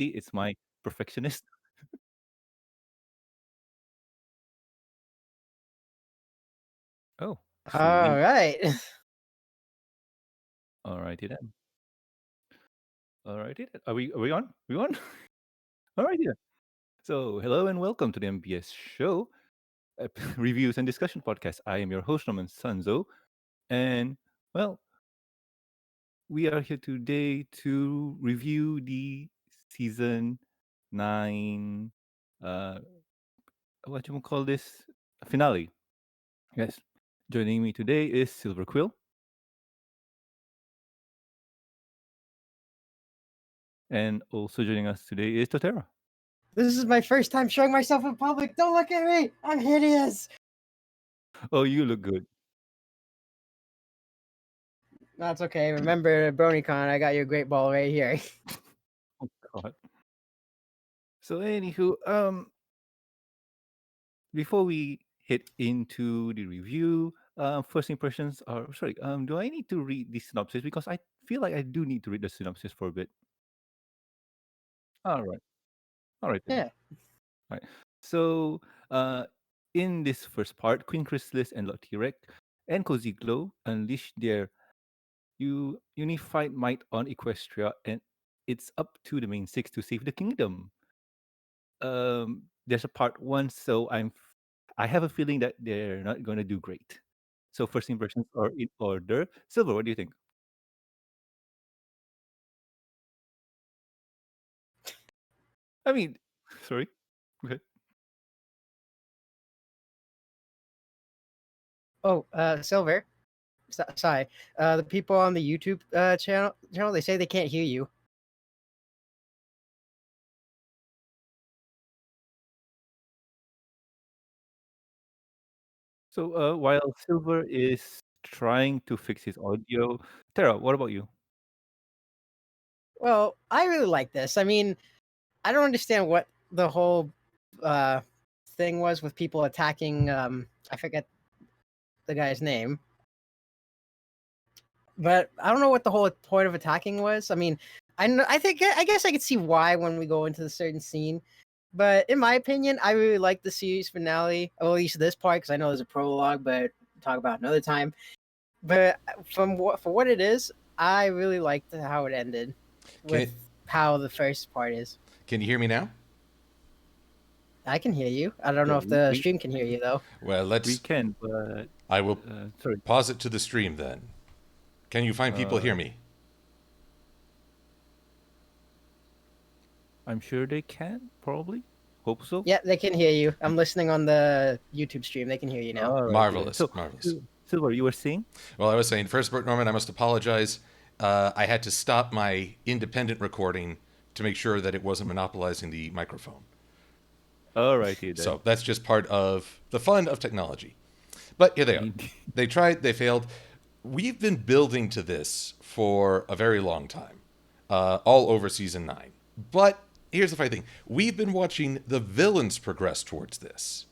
See, it's my perfectionist. Oh, All sweet. right. Alrighty then. Alrighty then. Are we on? We on? Alrighty then. So hello and welcome to the MBS show, reviews and discussion podcast. I am your host Norman Sanzo, and well, we are here today to review the season 9. Uh, what you call this finale? Yes. Joining me today is Silver Quill, and also joining us today is Torterra. This is my first time showing myself in public. Don't look at me. I'm hideous. Oh, you look good. That's okay. Remember BronyCon, I got you a great ball right here. Oh God. So anywho, before we hit into the review, first impressions are sorry. Do I need to read the synopsis because I feel like I do need to read the synopsis for a bit. All right, all right then. Yeah. All right. So, in this first part, Queen Chrysalis and Lord Tirek and Cozy Glow unleash their unified might on Equestria, and it's up to the main six to save the kingdom. There's a part 1, so I have a feeling that they're not gonna do great. So first impressions are in order. Silver, what do you think? I mean, sorry. Okay. Oh, Silver. Sorry. The people on the YouTube channel, they say they can't hear you. So while Silver is trying to fix his audio, Tara, what about you? Well, I really like this. I mean, I don't understand what the whole uh thing was with people attacking. I forget the guy's name, but I don't know what the whole point of attacking was. I mean, I guess I could see why when we go into the certain scene. But in my opinion, I really like the series finale, or at least this part, because I know there's a prologue, but talk about another time. But for what it is, I really liked how it ended with Can how the first part is. can you hear me now? I can hear you. I don't Yeah, know if the stream can hear you though. Well, we let's. can, but I will sorry. pause it to the stream then. Can you find people hear Uh, me? I'm sure they can. Probably. Hope so. Yeah, they can hear you. I'm listening on the YouTube stream. They can hear you now. All right. Marvelous, So, marvelous. Silver, you were saying? Well, I was saying first, Norman, I must apologize. I had to stop my independent recording to make sure that it wasn't monopolizing the microphone. All righty then. So that's just part of the fun of technology. But here they are. Indeed. They tried, they failed. We've been building to this for a very long time, all over season 9. But here's the funny thing: we've been watching the villains progress towards this.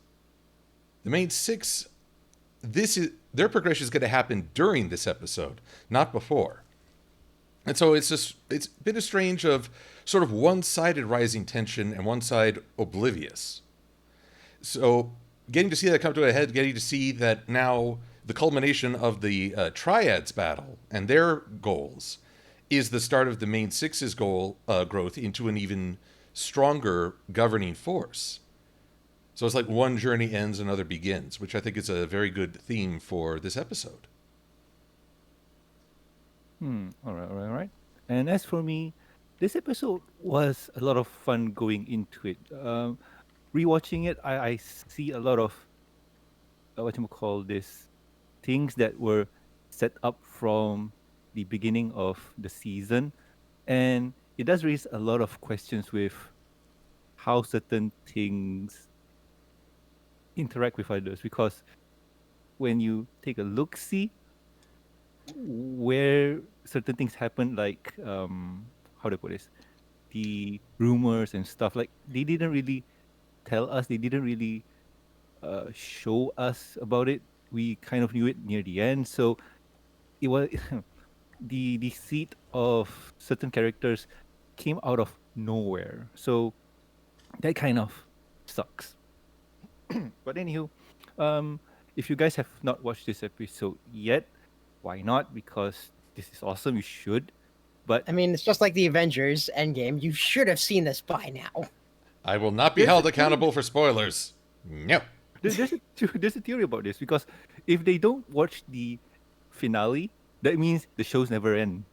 The main six, this is their progression is going to happen during this episode, not before. And so it's been a strange of sort of one-sided rising tension and one side oblivious. So getting to see that come to a head, getting to see that now the culmination of the triads battle and their goals is the start of the main six's goal growth into an even stronger governing force. So it's like one journey ends, another begins, which I think is a very good theme for this episode. All right, all right, all right. And as for me, this episode was a lot of fun going into it. Rewatching it, I see a lot of what you call this things that were set up from the beginning of the season, and it does raise a lot of questions with how certain things interact with others. Because when you take a look, see where certain things happen, like how do I put this, the rumors and stuff. Like they didn't really tell us. They didn't really show us about it. We kind of knew it near the end. So it was the deceit of certain characters came out of nowhere. So that kind of sucks. But anywho, um, if you guys have not watched this episode yet, why not? Because this is awesome. You should. But I mean, it's just like the Avengers Endgame. You should have seen this by now. I will not be there's a held theory. accountable for spoilers. No. There's a theory about this because if they don't watch the finale, that means the show's never end.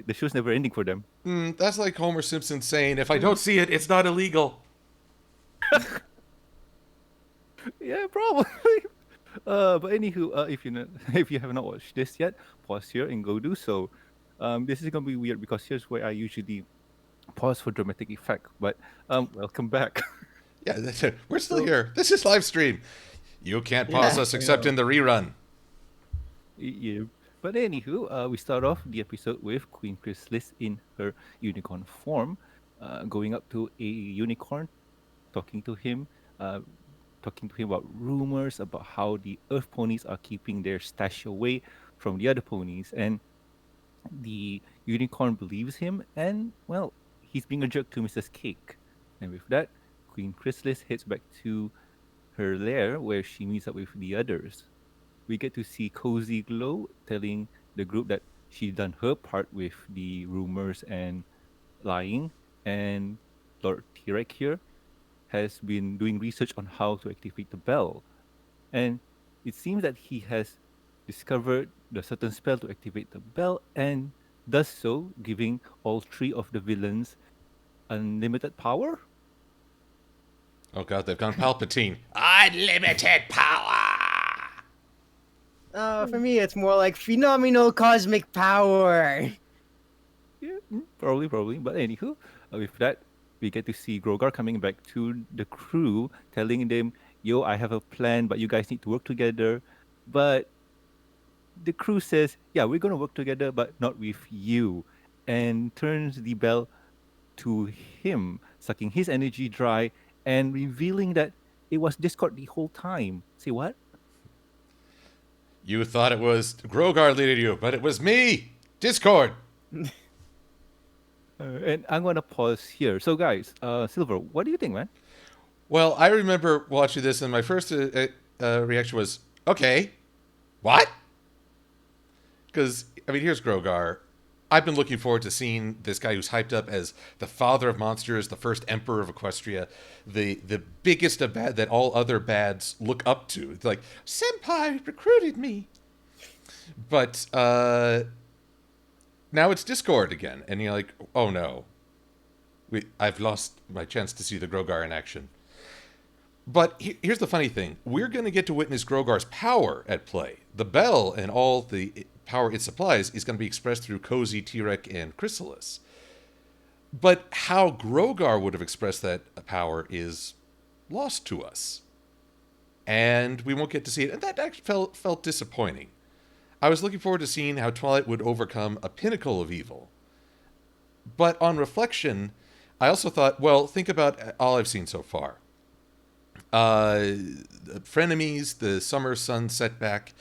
The show's never ending for them. That's like Homer Simpson saying, if I don't see it, it's not illegal. Yeah, probably. But anywho, if you if you have not watched this yet, pause here and go do so. This is gonna be weird because here's where I usually pause for dramatic effect. But welcome back. Yeah, we're still So here. This is live stream. You can't pause Yeah, us I except know. in the rerun. Yeah. But anywho, we start off the episode with Queen Chrysalis in her unicorn form, going up to a unicorn, talking to him, uh, talking to him about rumors about how the Earth ponies are keeping their stash away from the other ponies, and the unicorn believes him, and well, he's being a jerk to Mrs. Cake. And with that, Queen Chrysalis heads back to her lair where she meets up with the others. We get to see Cozy Glow telling the group that she's done her part with the rumors and lying, and Lord Tirek here has been doing research on how to activate the bell. And it seems that he has discovered the certain spell to activate the bell and does so, giving all three of the villains unlimited power. Oh god, they've gone Palpatine. Unlimited power! For me, it's more like phenomenal cosmic power. Yeah, probably. But anywho, with that, we get to see Grogar coming back to the crew, telling them, "Yo, I have a plan, but you guys need to work together." But the crew says, "Yeah, we're gonna work together, but not with you," and turns the bell to him, sucking his energy dry and revealing that it was Discord the whole time. Say what? You thought it was Grogar leading you, but it was me! Discord! And I'm gonna pause here. So, guys, Silver, what do you think, man? Well, I remember watching this, and my first reaction was, okay, what? Because, I mean, here's Grogar. I've been looking forward to seeing this guy who's hyped up as the father of monsters, the first emperor of Equestria, the biggest of bad that all other bads look up to. It's like, Senpai recruited me. But now it's Discord again, and you're like, oh no. I've lost my chance to see the Grogar in action. But here's the funny thing. We're going to get to witness Grogar's power at play. The bell and all the power it supplies is going to be expressed through Cozy, Tirek, and Chrysalis. But how Grogar would have expressed that power is lost to us. And we won't get to see it. And that actually felt disappointing. I was looking forward to seeing how Twilight would overcome a pinnacle of evil. But on reflection, I also thought, well, think about all I've seen so far. Frenemies, the Summer Sun setback,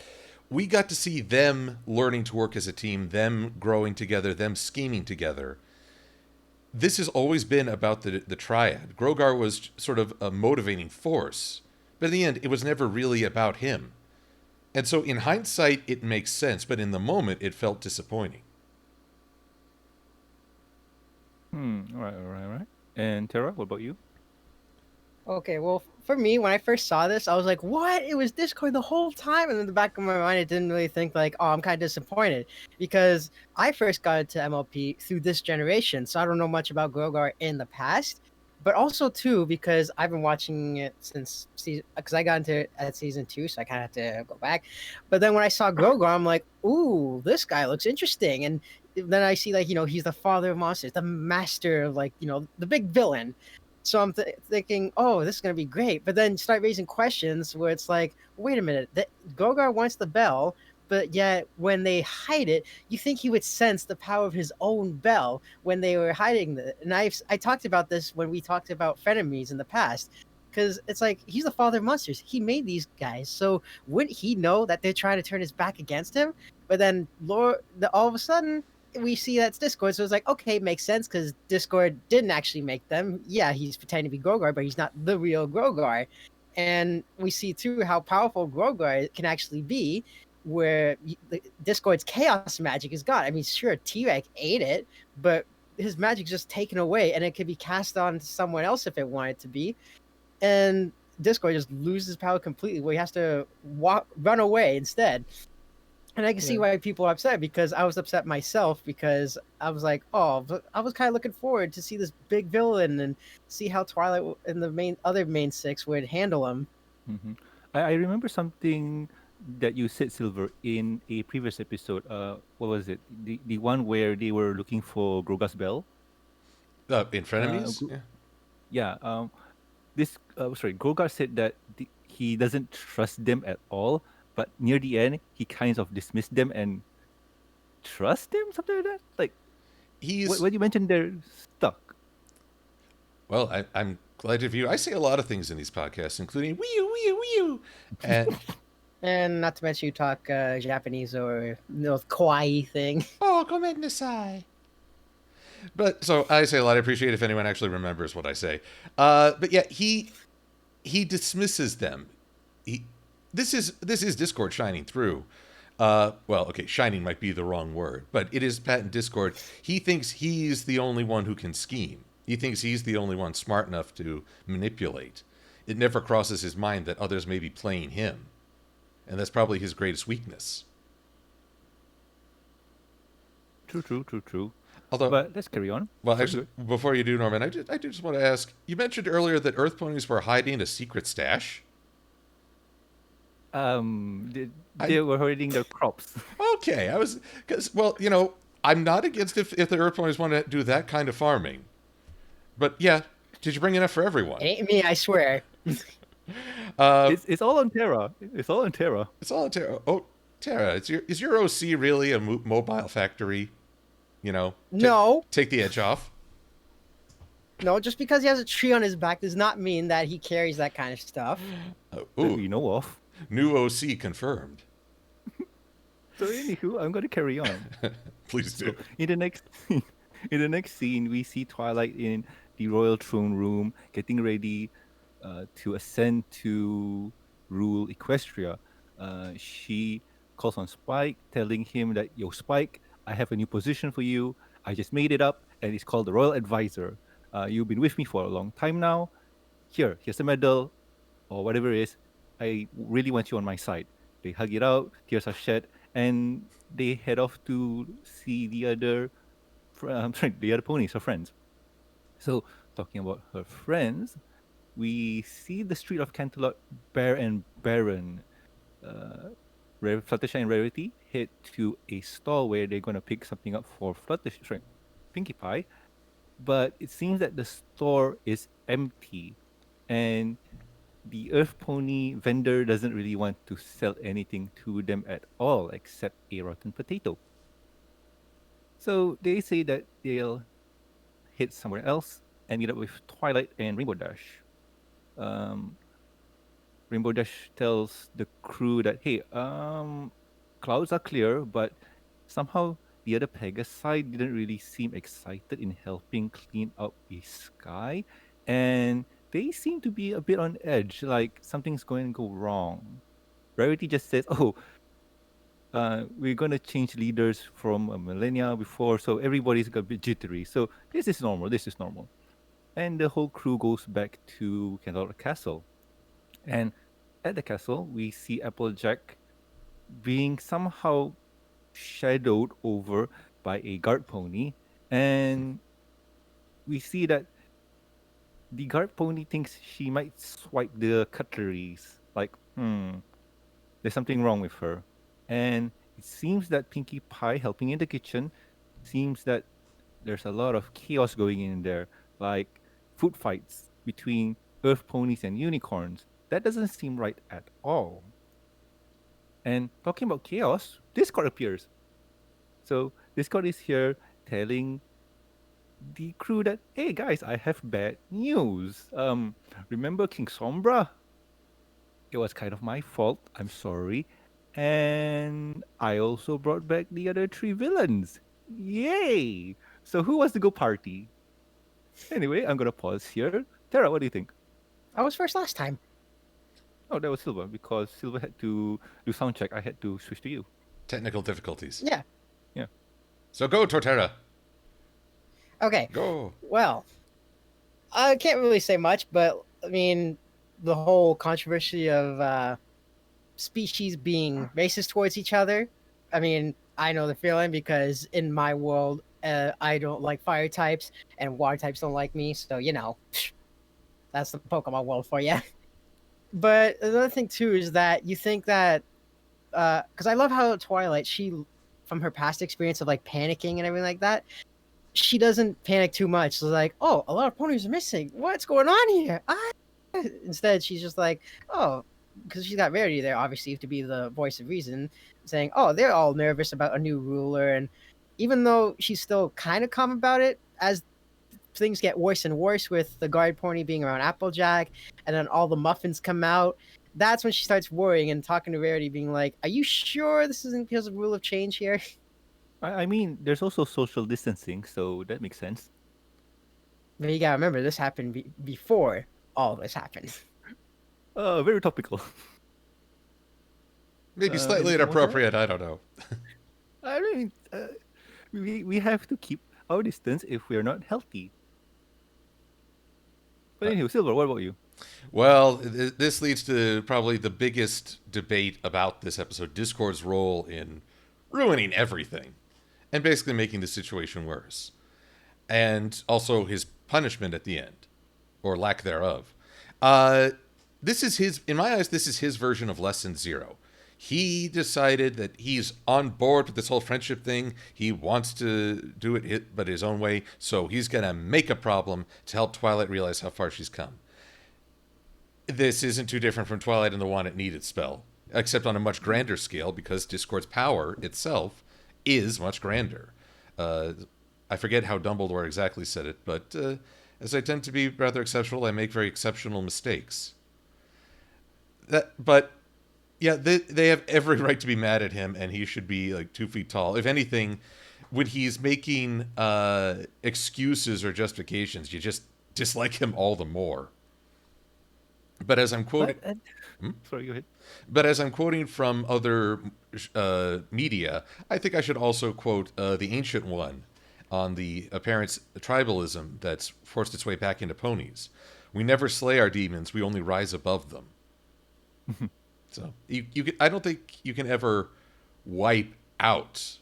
we got to see them learning to work as a team, them growing together, them scheming together. This has always been about the triad. Grogar was sort of a motivating force, but in the end, it was never really about him. And so in hindsight, it makes sense, but in the moment, it felt disappointing. All right. And Tara, what about you? Okay, well, for me, when I first saw this, I was like, "What? It was Discord the whole time." And in the back of my mind, I didn't really think like, "Oh, I'm kind of disappointed," because I first got into MLP through this generation, so I don't know much about Grogar in the past. But also too, because I've been watching it since season, because I got into it at season 2, so I kind of had to go back. But then when I saw Grogar, I'm like, "Ooh, this guy looks interesting." And then I see like he's the father of monsters, the master of like the big villain. So I'm thinking, oh, this is gonna be great. But then start raising questions where it's like, wait a minute, that Gogar wants the bell, but yet when they hide it, you think he would sense the power of his own bell when they were hiding it. And I talked about this when we talked about frenemies in the past, because it's like he's the father of monsters. He made these guys, so wouldn't he know that they're trying to turn his back against him? But then all of a sudden, we see that's Discord, so it's like, okay, makes sense because Discord didn't actually make them. Yeah, he's pretending to be Grogar, but he's not the real Grogar. And we see too how powerful Grogar can actually be, where Discord's chaos magic is gone. I mean, sure, T-Rex ate it, but his magic's just taken away, and it could be cast on to someone else if it wanted to be. And Discord just loses power completely, where he has to run away instead. And I can see Yeah. why people are upset, because I was upset myself, because I was like, oh, but I was kind of looking forward to see this big villain and see how Twilight and the other main six would handle him. hmm I remember something that you said, Silver, in a previous episode. What was it? The one where they were looking for Groga's bell. In Uh, frenemies? Gro- Yeah. yeah. Grogar said that he doesn't trust them at all, but near the end, he kind of dismissed them and trust them, something like that. Like He's what you mentioned, they're stuck. well. I'm glad to view. I say a lot of things in these podcasts, including wee you, wee you, wee you, and And not to mention you talk Japanese or kawaii thing. oh, come in the. But so I say a lot. I appreciate if anyone actually remembers what I say. But yeah, he dismisses them. He this is Discord shining through. Well, okay, shining might be the wrong word, but it is patent Discord. He thinks he's the only one who can scheme. He thinks he's the only one smart enough to manipulate. It never crosses his mind that others may be playing him, and that's probably his greatest weakness. True. Although, But let's carry on. well, Sorry, actually, before you do, Norman, I do just want to ask. You mentioned earlier that Earth ponies were hiding a secret stash. they were hurting their crops. Okay, I was because well, I'm not against if the Earth ponies want to do that kind of farming, but yeah, did you bring enough for everyone? It ain't me, I swear. It's all on Terra. It's all on Terra. It's all Terra. Oh, Terra, is your OC really a mobile factory? No, Take the edge off. no, just because he has a tree on his back does not mean that he carries that kind of stuff. That Ooh, we know of. new OC confirmed. So anywho, I'm gonna carry on. Please do. So in the next in the next scene, we see Twilight in the royal throne room, getting ready to ascend to rule Equestria. She calls on Spike, telling him that, "Yo, Spike, I have a new position for you. I just made it up, and it's called the Royal Advisor. You've been with me for a long time now. Here's a medal, or whatever it is. I really want you on my side." They hug it out, tears are shed, and they head off to see the other, the other ponies, her friends. So, talking about her friends, we see the street of Canterlot bare and barren. Fluttershy and Rarity head to a store where they're gonna pick something up for Pinkie Pie, but it seems that the store is empty, and the Earth Pony vendor doesn't really want to sell anything to them at all except a rotten potato. So they say that they'll hit somewhere else and meet up with Twilight and Rainbow Dash. Um, Rainbow Dash tells the crew that, hey, clouds are clear, but somehow the other Pegasi didn't really seem excited in helping clean up the sky, and they seem to be a bit on edge, like something's going to go wrong. Rarity just says, "Oh, we're gonna change leaders from a millennia before, so everybody's got a bit jittery. So this is normal. This is normal." And the whole crew goes back to Candor Castle. And at the castle, we see Applejack being somehow shadowed over by a guard pony, and we see that the guard pony thinks she might swipe the cutleries. Like, there's something wrong with her. And it seems that Pinkie Pie, helping in the kitchen, seems that there's a lot of chaos going in there, like food fights between earth ponies and unicorns. That doesn't seem right at all. And talking about chaos, Discord appears. So Discord is here telling the crew that, hey guys, I have bad news. Remember King Sombra? It was kind of my fault. I'm sorry. And I also brought back the other three villains. Yay! So who wants to go party? Anyway, I'm gonna pause here. Tara, what do you think? I was first last time. Oh, that was Silva because Silva had to do sound check. I had to switch to you. Technical difficulties. Yeah. Yeah. So go, Torterra. Okay. Go. Well, I can't really say much, but I mean, the whole controversy of species being racist towards each other. I mean, I know the feeling because in my world, I don't like fire types, and water types don't like me. So that's the Pokemon world for you. But another thing too is that you think that because I love how Twilight, she from her past experience of like panicking and everything like that, she doesn't panic too much. So like, oh, a lot of ponies are missing. What's going on here? Instead, she's just like, oh, because she's got Rarity there, obviously, to be the voice of reason, saying, oh, they're all nervous about a new ruler. And even though she's still kind of calm about it, as things get worse and worse with the guard pony being around Applejack, and then all the muffins come out, that's when she starts worrying and talking to Rarity, being like, are you sure this isn't because of rule of change here? I mean, there's also social distancing, so that makes sense. But you gotta remember, this happened before all this happened. Very topical. Maybe slightly Anything more, Tara? inappropriate. I don't know. I mean, we have to keep our distance if we're not healthy. But anyway, Silver, what about you? Well, this leads to probably the biggest debate about this episode: Discord's role in ruining everything and basically making the situation worse, and also his punishment at the end, or lack thereof. Uh, this is his, in my eyes, this is his version of Lesson Zero. He decided that he's on board with this whole friendship thing. He wants to do it, but his own way. So he's gonna make a problem to help Twilight realize how far she's come. This isn't too different from Twilight and the One It Needed spell, except on a much grander scale because Discord's power itself is much grander. Uh, I forget how Dumbledore exactly said it, but as I tend to be rather exceptional, I make very exceptional mistakes. But yeah, they have every right to be mad at him, and he should be like 2 feet tall. If anything, when he's making excuses or justifications, you just dislike him all the more. But as I'm quoting, But sorry, go ahead. but as I'm quoting from other media, I think I should also quote the Ancient One on the apparent tribalism that's forced its way back into ponies. We never slay our demons; we only rise above them. So I don't think you can ever wipe out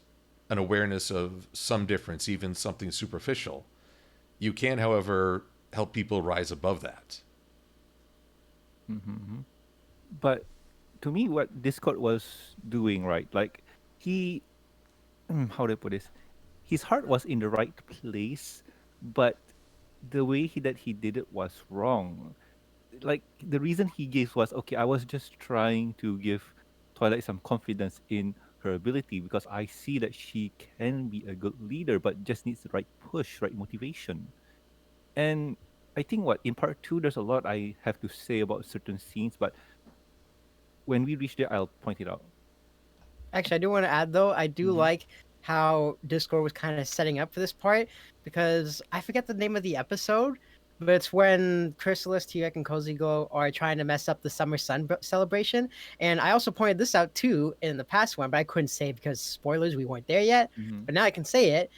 an awareness of some difference, even something superficial. You can, however, help people rise above that. Mm-hmm. But to me, what Discord was doing, right? Like he, how do I put this? His heart was in the right place, but the way that he did it was wrong. Like the reason he gave was okay. I was just trying to give Twilight some confidence in her ability because I see that she can be a good leader, but just needs the right push, right motivation. And I think what in part two, there's a lot I have to say about certain scenes, but when we reach there, I'll point it out. Actually, I do want to add though, I do Mm-hmm. like how Discord was kind of setting up for this part because I forget the name of the episode, but it's when Chrysalis, T-Rex, and Cozy Glow are trying to mess up the summer sun celebration. And I also pointed this out too in the past one, but I couldn't say because spoilers, we weren't there yet. Mm-hmm. But now I can say it.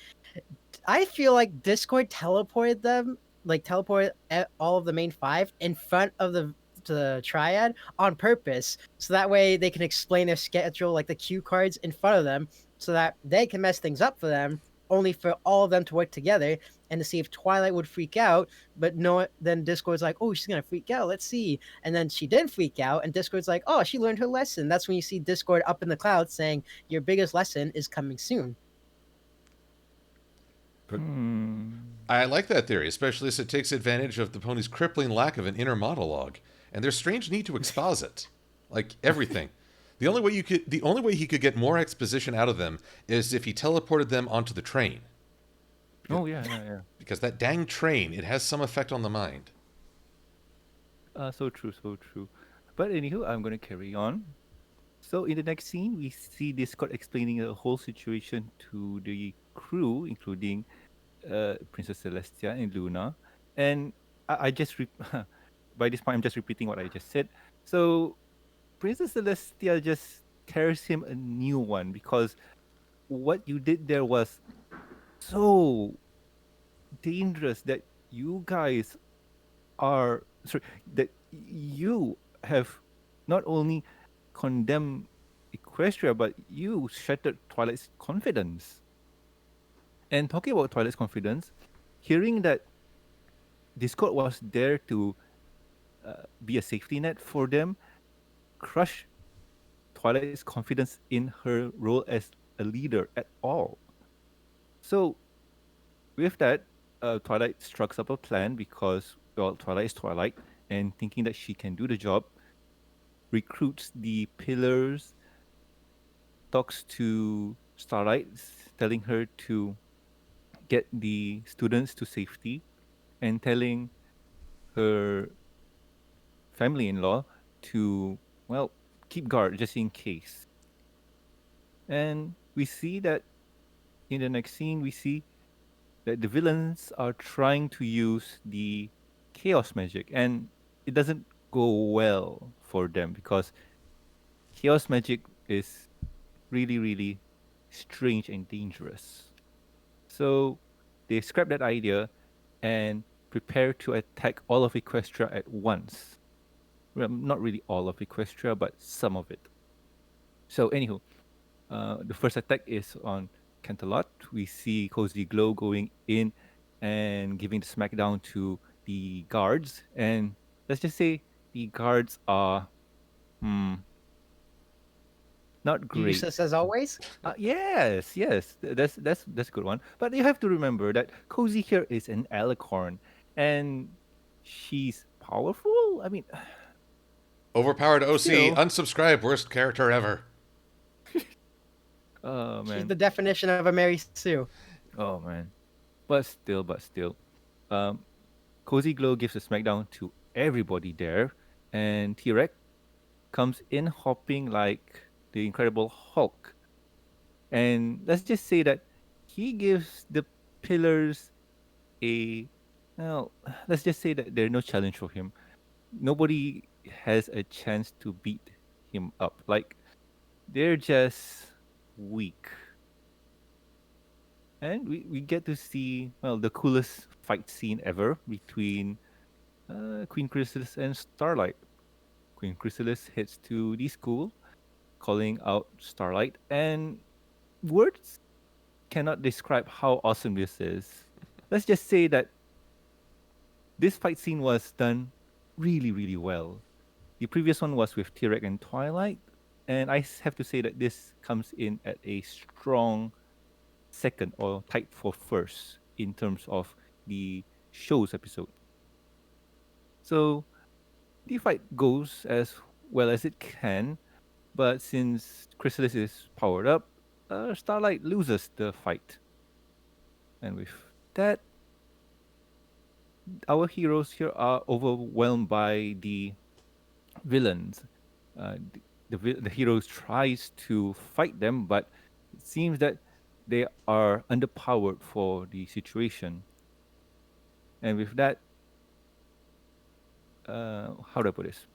I feel like Discord teleported them, like teleported all of the main five in front of the triad on purpose, so that way they can explain their schedule, like the cue cards in front of them, so that they can mess things up for them. Only for all of them to work together and to see if Twilight would freak out, but no. Then Discord's like, "Oh, she's gonna freak out. Let's see." And then she did freak out, and Discord's like, "Oh, she learned her lesson." That's when you see Discord up in the clouds saying, "Your biggest lesson is coming soon." Hmm. I like that theory, especially as it takes advantage of the pony's crippling lack of an inner monologue and their strange need to exposit, like everything. The only way he could get more exposition out of them is if he teleported them onto the train, Oh yeah, yeah, yeah. because that dang train, it has some effect on the mind. So true, so true. But anywho, I'm gonna carry on. So in the next scene, we see Discord explaining the whole situation to the crew, including Princess Celestia and Luna. And I just by this point, I'm just repeating what I just said. So Princess Celestia just tears him a new one because what you did there was so dangerous that you guys are sorry that you have not only condemned Equestria, but you shattered Twilight's confidence. And talking about Twilight's confidence, hearing that Discord was there to be a safety net for them, crush Twilight's confidence in her role as a leader at all. So with that, Twilight strucks up a plan because, well, Twilight is Twilight, and thinking that she can do the job, recruits the pillars, talks to Starlight, telling her to get the students to safety, and telling her family-in-law to, well, keep guard just in case. And we see that in the next scene, we see that the villains are trying to use the chaos magic, and it doesn't go well for them because chaos magic is really, really strange and dangerous. So they scrap that idea and prepare to attack all of Equestria at once. Well, not really all of Equestria, but some of it. So, anywho, the first attack is on Canterlot. We see Cozy Glow going in and giving the smackdown to the guards. And let's just say the guards are hmm, not great. Useless as always. Yes, yes, that's a good one. But you have to remember that Cozy here is an alicorn, and she's powerful. I mean, Overpowered OC, still, unsubscribe, worst character ever. oh She's man, the definition of a Mary Sue. oh man. But still, um, Cozy Glow gives a smackdown to everybody there, and T-Rex comes in hopping like the Incredible Hulk. And let's just say that he gives the pillars a, well, let's just say that there's no challenge for him. Nobody has a chance to beat him up. Like they're just weak. And we get to see, well, the coolest fight scene ever between Queen Chrysalis and Starlight. Queen Chrysalis heads to the school, calling out Starlight, and words cannot describe how awesome this is. Let's just say that this fight scene was done really, really well. The previous one was with T-Rex and Twilight, and have to say that this comes in at a strong second or tied for first in terms of the show's episode. So the fight goes as well as it can, but since Chrysalis is powered up, Starlight loses the fight. And with that, our heroes here are overwhelmed by the villains. The heroes tries to fight them, but it seems that they are underpowered for the situation. And with that, how do I put this?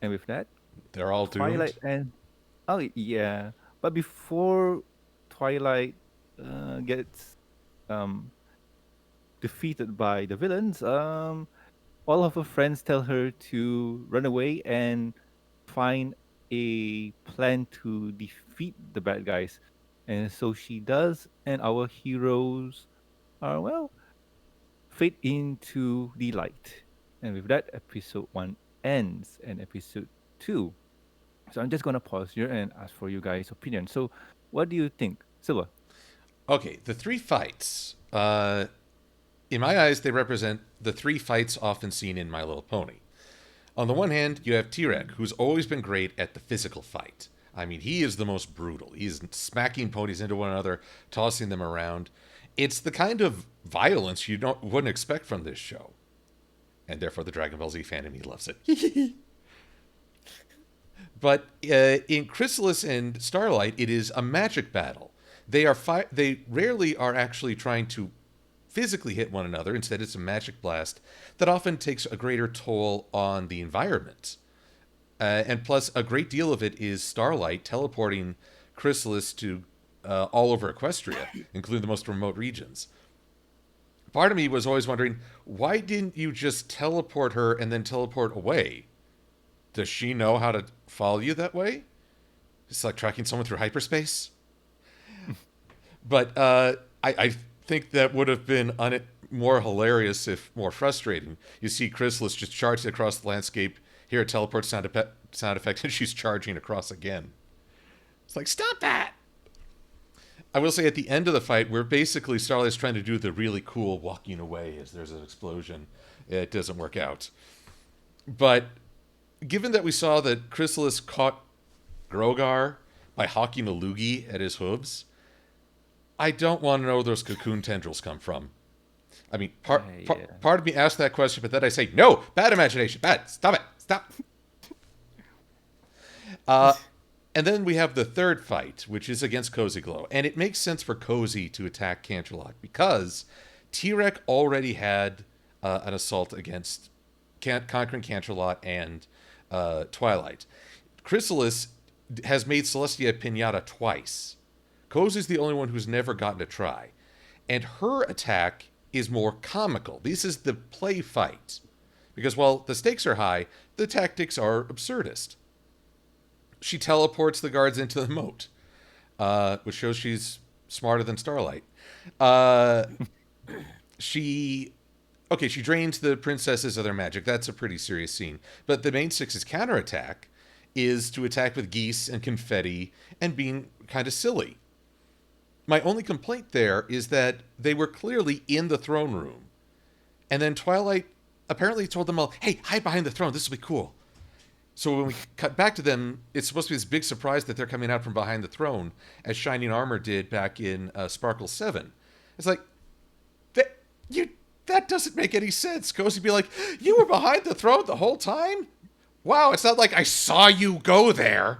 And with that, They're all Twilight doomed. and oh yeah, but before Twilight gets um, defeated by the villains, all of her friends tell her to run away and find a plan to defeat the bad guys. And so she does, and our heroes are, well, fade into the light. And with that, episode 1 ends, and episode 2. So I'm just going to pause here and ask for you guys' opinion. So, what do you think, Silva? Okay, the three fights. In my eyes, they represent the three fights often seen in My Little Pony. On the one hand, you have T-Rex, who's always been great at the physical fight. I mean, he is the most brutal. He's smacking ponies into one another, tossing them around. It's the kind of violence you wouldn't expect from this show. And therefore, the Dragon Ball Z fan in me loves it. But in Chrysalis and Starlight, it is a magic battle. They rarely are actually trying to physically hit one another. Instead, it's a magic blast that often takes a greater toll on the environment. And plus, a great deal of it is Starlight teleporting Chrysalis to all over Equestria, including the most remote regions. Part of me was always wondering, why didn't you just teleport her and then teleport away? Does she know how to follow you that way? It's like tracking someone through hyperspace. But I think that would have been more hilarious if more frustrating. You see Chrysalis just charging across the landscape, hear a teleport sound effect, and she's charging across again. It's like, stop that! I will say at the end of the fight, where basically Starlight's trying to do the really cool walking away as there's an explosion. It doesn't work out. But given that we saw that Chrysalis caught Grogar by hawking a loogie at his hooves, I don't want to know where those cocoon tendrils come from. I mean, part of me asked that question, but then I say, no, bad imagination, bad, stop it, stop. And then we have the third fight, which is against Cozy Glow. And it makes sense for Cozy to attack Canterlot because T-Rex already had an assault against conquering Canterlot and Twilight. Chrysalis has made Celestia Pinata twice. Cozy's the only one who's never gotten to try. And her attack is more comical. This is the play fight. Because while the stakes are high, the tactics are absurdist. She teleports the guards into the moat, which shows she's smarter than Starlight. She drains the princesses of their magic. That's a pretty serious scene. But the main six's counterattack is to attack with geese and confetti and being kind of silly. My only complaint there is that they were clearly in the throne room. And then Twilight apparently told them all, hey, hide behind the throne. This will be cool. So when we cut back to them, it's supposed to be this big surprise that they're coming out from behind the throne, as Shining Armor did back in Sparkle 7. It's like, that doesn't make any sense. Cozy be like, you were behind the throne the whole time? Wow, it's not like I saw you go there.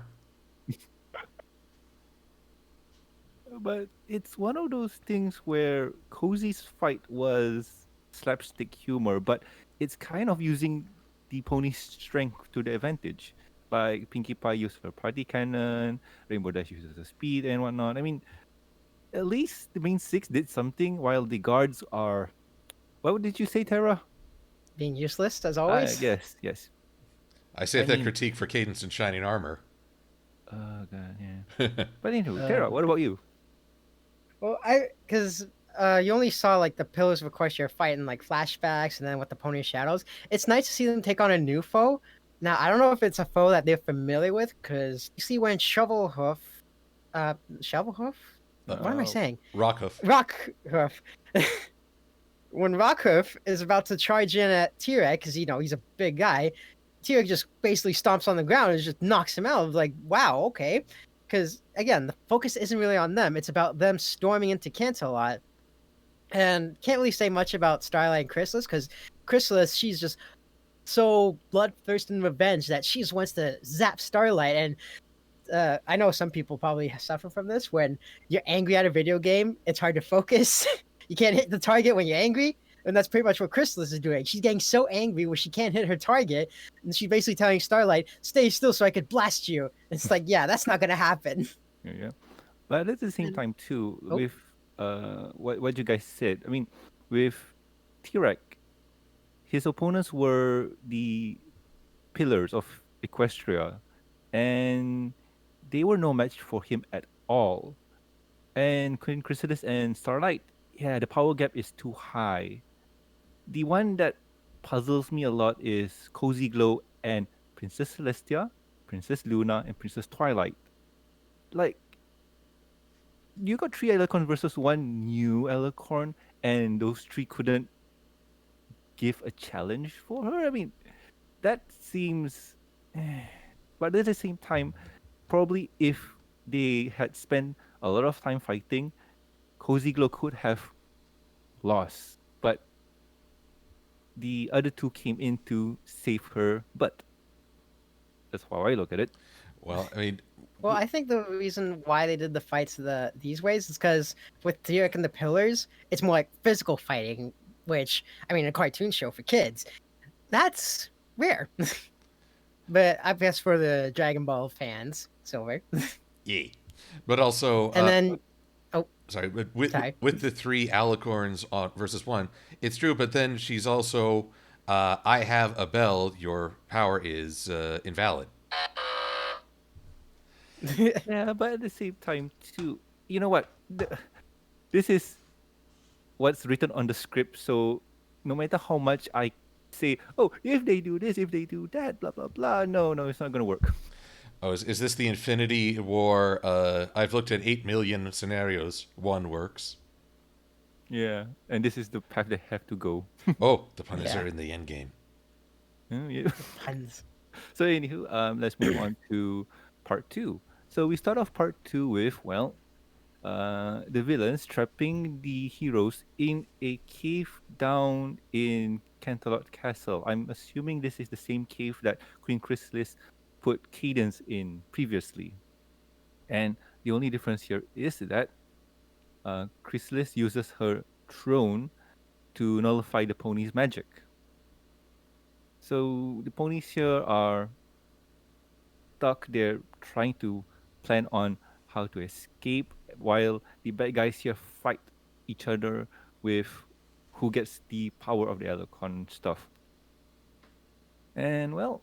But it's one of those things where Cozy's fight was slapstick humor, but it's kind of using the pony's strength to the advantage. Like Pinkie Pie used her party cannon, Rainbow Dash uses the speed and whatnot. I mean, at least the main six did something while the guards are. What did you say, Tara? Being useless, as always. Yes. I saved that critique for Cadence and Shining Armor. Oh, God, yeah. But anyway, Tara, what about you? Well, because you only saw like the Pillars of Equestria fight in like flashbacks and then with the Pony of Shadows. It's nice to see them take on a new foe. Now, I don't know if it's a foe that they're familiar with, because you see when Shovelhoof? What am I saying? Rockhoof. When Rockhoof is about to charge in at T-Rex, because, he's a big guy, T-Rex just basically stomps on the ground and just knocks him out. Like, wow, okay. Because, again, the focus isn't really on them. It's about them storming into Canterlot. And can't really say much about Starlight and Chrysalis, because Chrysalis, she's just so bloodthirsty and revenge that she just wants to zap Starlight. And I know some people probably suffer from this. When you're angry at a video game, it's hard to focus. You can't hit the target when you're angry. And that's pretty much what Chrysalis is doing. She's getting so angry where she can't hit her target. And she's basically telling Starlight, stay still so I could blast you. And it's like, yeah, that's not going to happen. Yeah. But at the same time, too, with what you guys said, I mean, with T-Rex, his opponents were the pillars of Equestria, and they were no match for him at all. And Queen Chrysalis and Starlight, yeah, the power gap is too high. The one that puzzles me a lot is Cozy Glow and Princess Celestia, Princess Luna, and Princess Twilight. Like, you got three Alicorn versus one new Alicorn, and those three couldn't give a challenge for her? I mean, that seems. But at the same time, probably if they had spent a lot of time fighting, Cozy Glow could have lost. But the other two came in to save her. But that's how I look at it. Well, I mean, Well, I think the reason why they did the fights these ways is because with Derek and the Pillars, it's more like physical fighting, which I mean, a cartoon show for kids, that's rare. But I guess for the Dragon Ball fans, Silver. yeah. But also, And then, oh, sorry, but with sorry. with the three alicorns on versus one, it's true. But then she's also, I have a bell. Your power is invalid. Yeah, but at the same time too, you know what? This is what's written on the script. So no matter how much I say, oh, if they do this, if they do that, blah blah blah, no, no, it's not gonna work. Oh, is this the Infinity War? I've looked at 8 million scenarios. One works. Yeah, and this is the path they have to go. Oh, the puns Yeah, are in the end game. Yeah. puns. So anywho, let's move on to part two. So we start off part two with the villains trapping the heroes in a cave down in Canterlot Castle. I'm assuming this is the same cave that Queen Chrysalis put Cadence in previously. And the only difference here is that Chrysalis uses her throne to nullify the pony's magic. So the ponies here are stuck there trying to plan on how to escape while the bad guys here fight each other with who gets the power of the Elecon stuff. And well,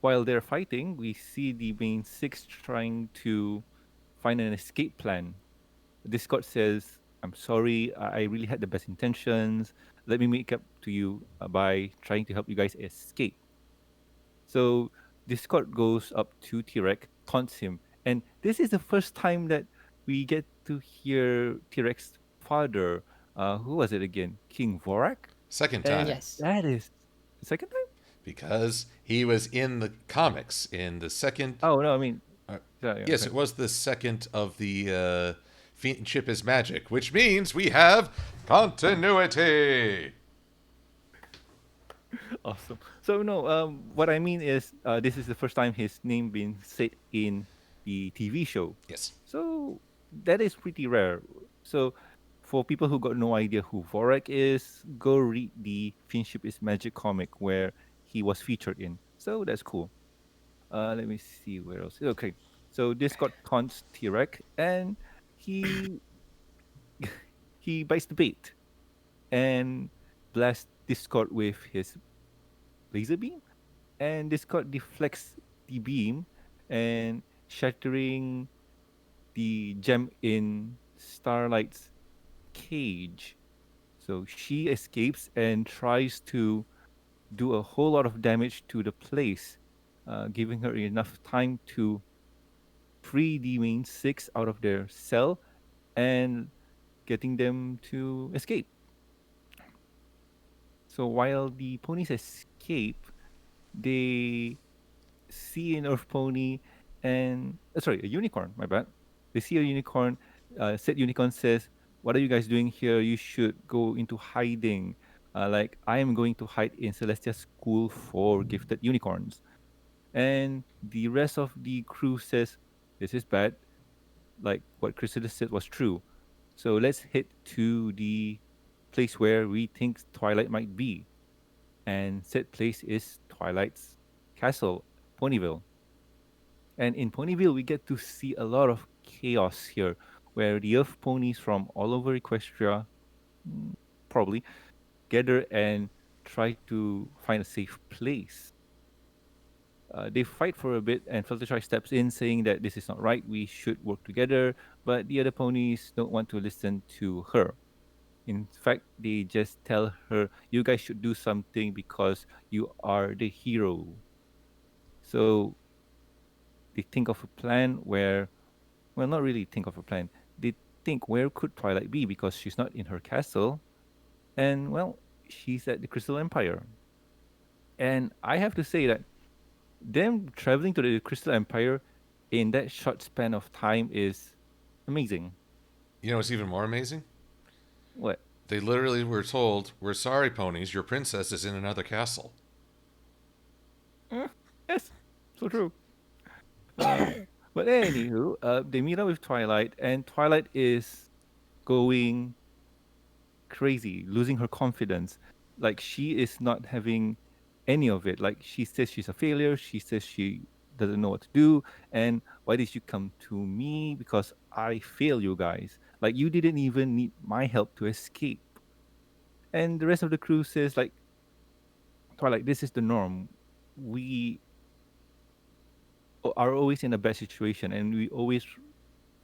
while they're fighting, we see the main six trying to find an escape plan. Discord says, I'm sorry, I really had the best intentions. Let me make up to you by trying to help you guys escape. So Discord goes up to T-Rex, taunts him. And this is the first time that we get to hear T-Rex's father. Who was it again? King Vorak? Second And time, Yes. that is the second time? because he was in the comics in the second. Oh, no, I mean, Uh, yeah, yes, okay. it was the second of the Fiendship is Magic, which means we have continuity. Awesome. So, no, what I mean is this is the first time his name being said in the TV show. Yes. So that is pretty rare. So for people who got no idea who Vorak is, go read the Finship is Magic comic where he was featured in. So that's cool. Let me see where else. Okay. So this got taunts T-Rex and he he bites the bait and blasts Discord with his laser beam. And Discord deflects the beam and shattering the gem in Starlight's cage. So she escapes and tries to do a whole lot of damage to the place, giving her enough time to free the main six out of their cell and getting them to escape. So while the ponies escape, they see an earth pony and sorry, a unicorn. My bad. They see a unicorn. Said unicorn says, "What are you guys doing here? You should go into hiding. Like I am going to hide in Celestia School for gifted unicorns." And the rest of the crew says, "This is bad. Like what Chrysalis said was true. So let's head to the place where we think Twilight might be." And said place is Twilight's castle, Ponyville. And in Ponyville, we get to see a lot of chaos here, where the Earth ponies from all over Equestria mm, probably gather and try to find a safe place. They fight for a bit, and Fluttershy steps in, saying that this is not right. We should work together. But the other ponies don't want to listen to her. In fact, they just tell her, "You guys should do something because you are the hero." So they think of a plan where, well, not really think of a plan. They think where could Twilight be because she's not in her castle, and well, she's at the Crystal Empire. And I have to say that them traveling to the Crystal Empire in that short span of time is amazing. You know what's even more amazing? What? They literally were told, "We're sorry, ponies. Your princess is in another castle." Eh, yes, so true. Um, but anywho, they meet up with Twilight, and Twilight is going crazy, losing her confidence. Like she is not having any of it. Like she says she's a failure. She says she doesn't know what to do. And why did you come to me? Because I fail you guys. Like you didn't even need my help to escape. And the rest of the crew says like, Twilight, this is the norm. We are always in a bad situation, and we always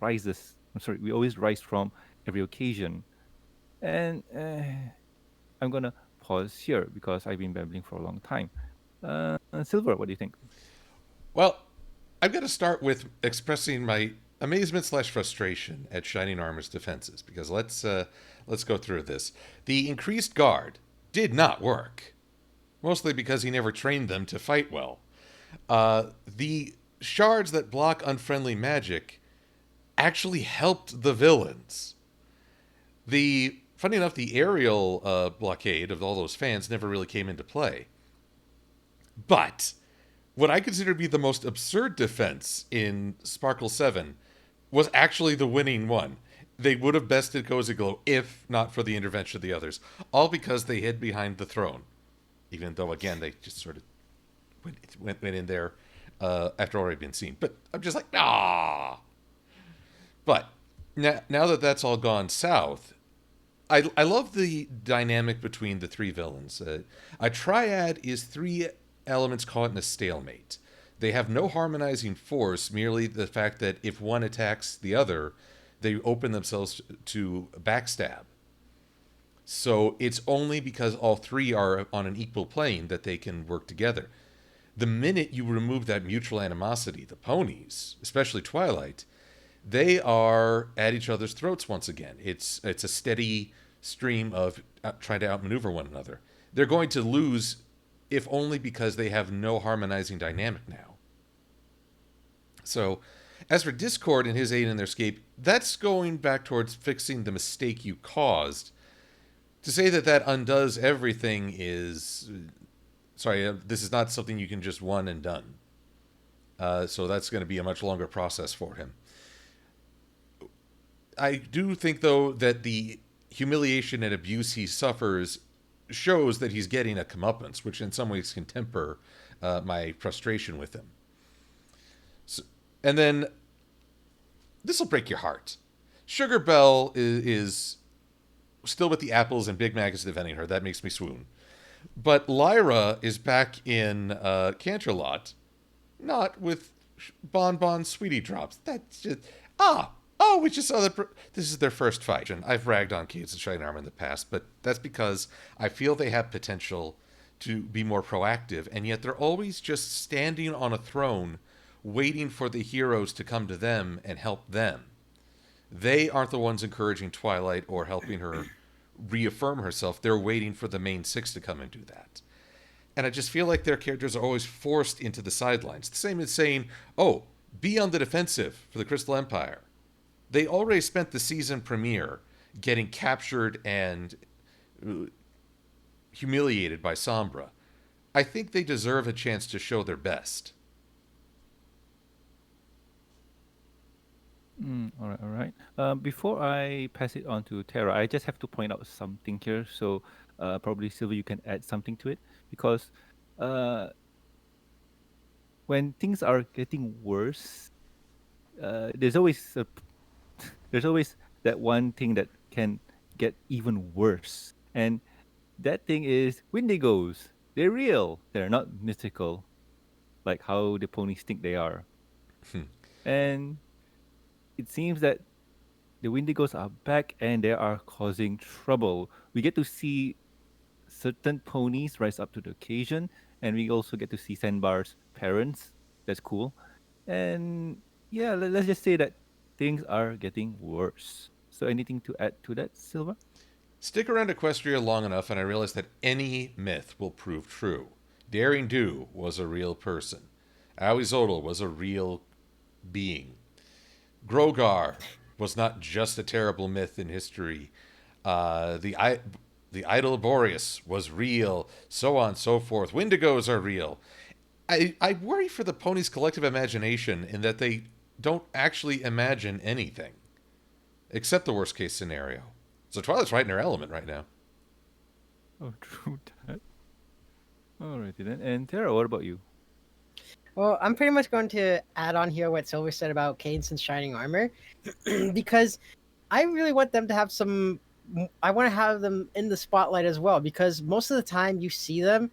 rises. I'm sorry, we always rise from every occasion. And I'm gonna pause here because I've been babbling for a long time. Silver, what do you think? Well, I'm going to start with expressing my amazement slash frustration at Shining Armor's defenses because let's go through this. The increased guard did not work, mostly because he never trained them to fight well. The shards that block unfriendly magic actually helped the villains. Funny enough, the aerial blockade of all those fans never really came into play. But what I consider to be the most absurd defense in Sparkle 7 was actually the winning one. They would have bested Cozy Glow if not for the intervention of the others, all because they hid behind the throne. Even though, again, they just sort of went in there after already been seen. But I'm just like, ah. But now that that's all gone south, I love the dynamic between the three villains. A triad is three elements caught in a stalemate. They have no harmonizing force, merely the fact that if one attacks the other, they open themselves to backstab. So it's only because all three are on an equal plane that they can work together. The minute you remove that mutual animosity, the ponies, especially Twilight, they are at each other's throats once again. It's a steady stream of trying to outmaneuver one another. They're going to lose, if only because they have no harmonizing dynamic now. So, as for Discord and his aid in their escape, that's going back towards fixing the mistake you caused. To say that that undoes everything is... Sorry, this is not something you can just one and done. So that's going to be a much longer process for him. I do think, though, that the humiliation and abuse he suffers shows that he's getting a comeuppance, which in some ways can temper my frustration with him. So, and then, this will break your heart. Sugar Belle is still with the apples and Big Mac is defending her. That makes me swoon. But Lyra is back in Canterlot, not with Bon Bon Sweetie Drops. That's just... we just saw that this is their first fight. And I've ragged on Kids and Shining Armor in the past, but that's because I feel they have potential to be more proactive, and yet they're always just standing on a throne waiting for the heroes to come to them and help them. They aren't the ones encouraging Twilight or helping her reaffirm herself. They're waiting for the main six to come and do that. And I just feel like their characters are always forced into the sidelines. The same as saying, be on the defensive for the Crystal Empire. They already spent the season premiere getting captured and humiliated by Sombra. I think they deserve a chance to show their best. All right. Before I pass it on to Tara, I just have to point out something here. So probably Silver, you can add something to it because when things are getting worse, there's always that one thing that can get even worse, and that thing is Wendigos. They're real. They're not mythical, like how the ponies think they are. And it seems that the Wendigos are back and they are causing trouble. We get to see certain ponies rise up to the occasion, and we also get to see Sandbar's parents. That's cool. And yeah, let's just say that things are getting worse. So anything to add to that, Silva? Stick around Equestria long enough, and I realized that any myth will prove true. Daring Do was a real person. Aoizotl was a real being. Grogar was not just a terrible myth in history. The Idol Boreas was real, so on and so forth. Wendigos are real. I worry for the ponies' collective imagination in that they don't actually imagine anything except the worst case scenario. So Twilight's right in her element right now. Oh, true that. Alrighty then. And Tara, what about you? Well, I'm pretty much going to add on here what Silver said about Cadence's shining armor, because I really want them to have some. I want to have them in the spotlight as well, because most of the time you see them,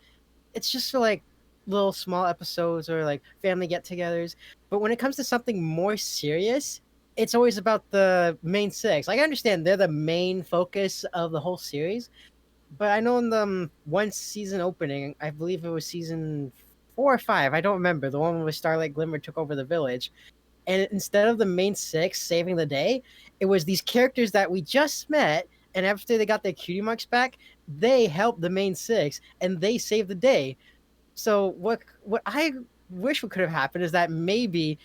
it's just for like little small episodes or like family get-togethers. But when it comes to something more serious, it's always about the main six. Like I understand they're the main focus of the whole series, but I know in the one season opening, I believe it was season 4 or 5. I don't remember the one where Starlight Glimmer took over the village. And instead of the main six saving the day, it was these characters that we just met. And after they got their cutie marks back, they helped the main six and they saved the day. So what I wish what could have happened is that maybe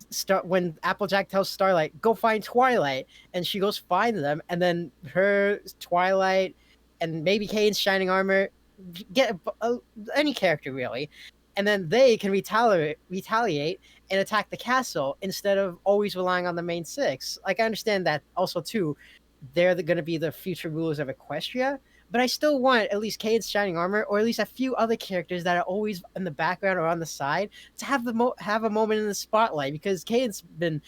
start when Applejack tells Starlight, "Go find Twilight," and she goes find them, and then her Twilight and maybe Kane's shining armor get any character really, and then they can retaliate and attack the castle instead of always relying on the main six. Like I understand that also too, they're going to be the future rulers of Equestria, but I still want at least Cade's shining armor, or at least a few other characters that are always in the background or on the side to have have a moment in the spotlight, because Cade's been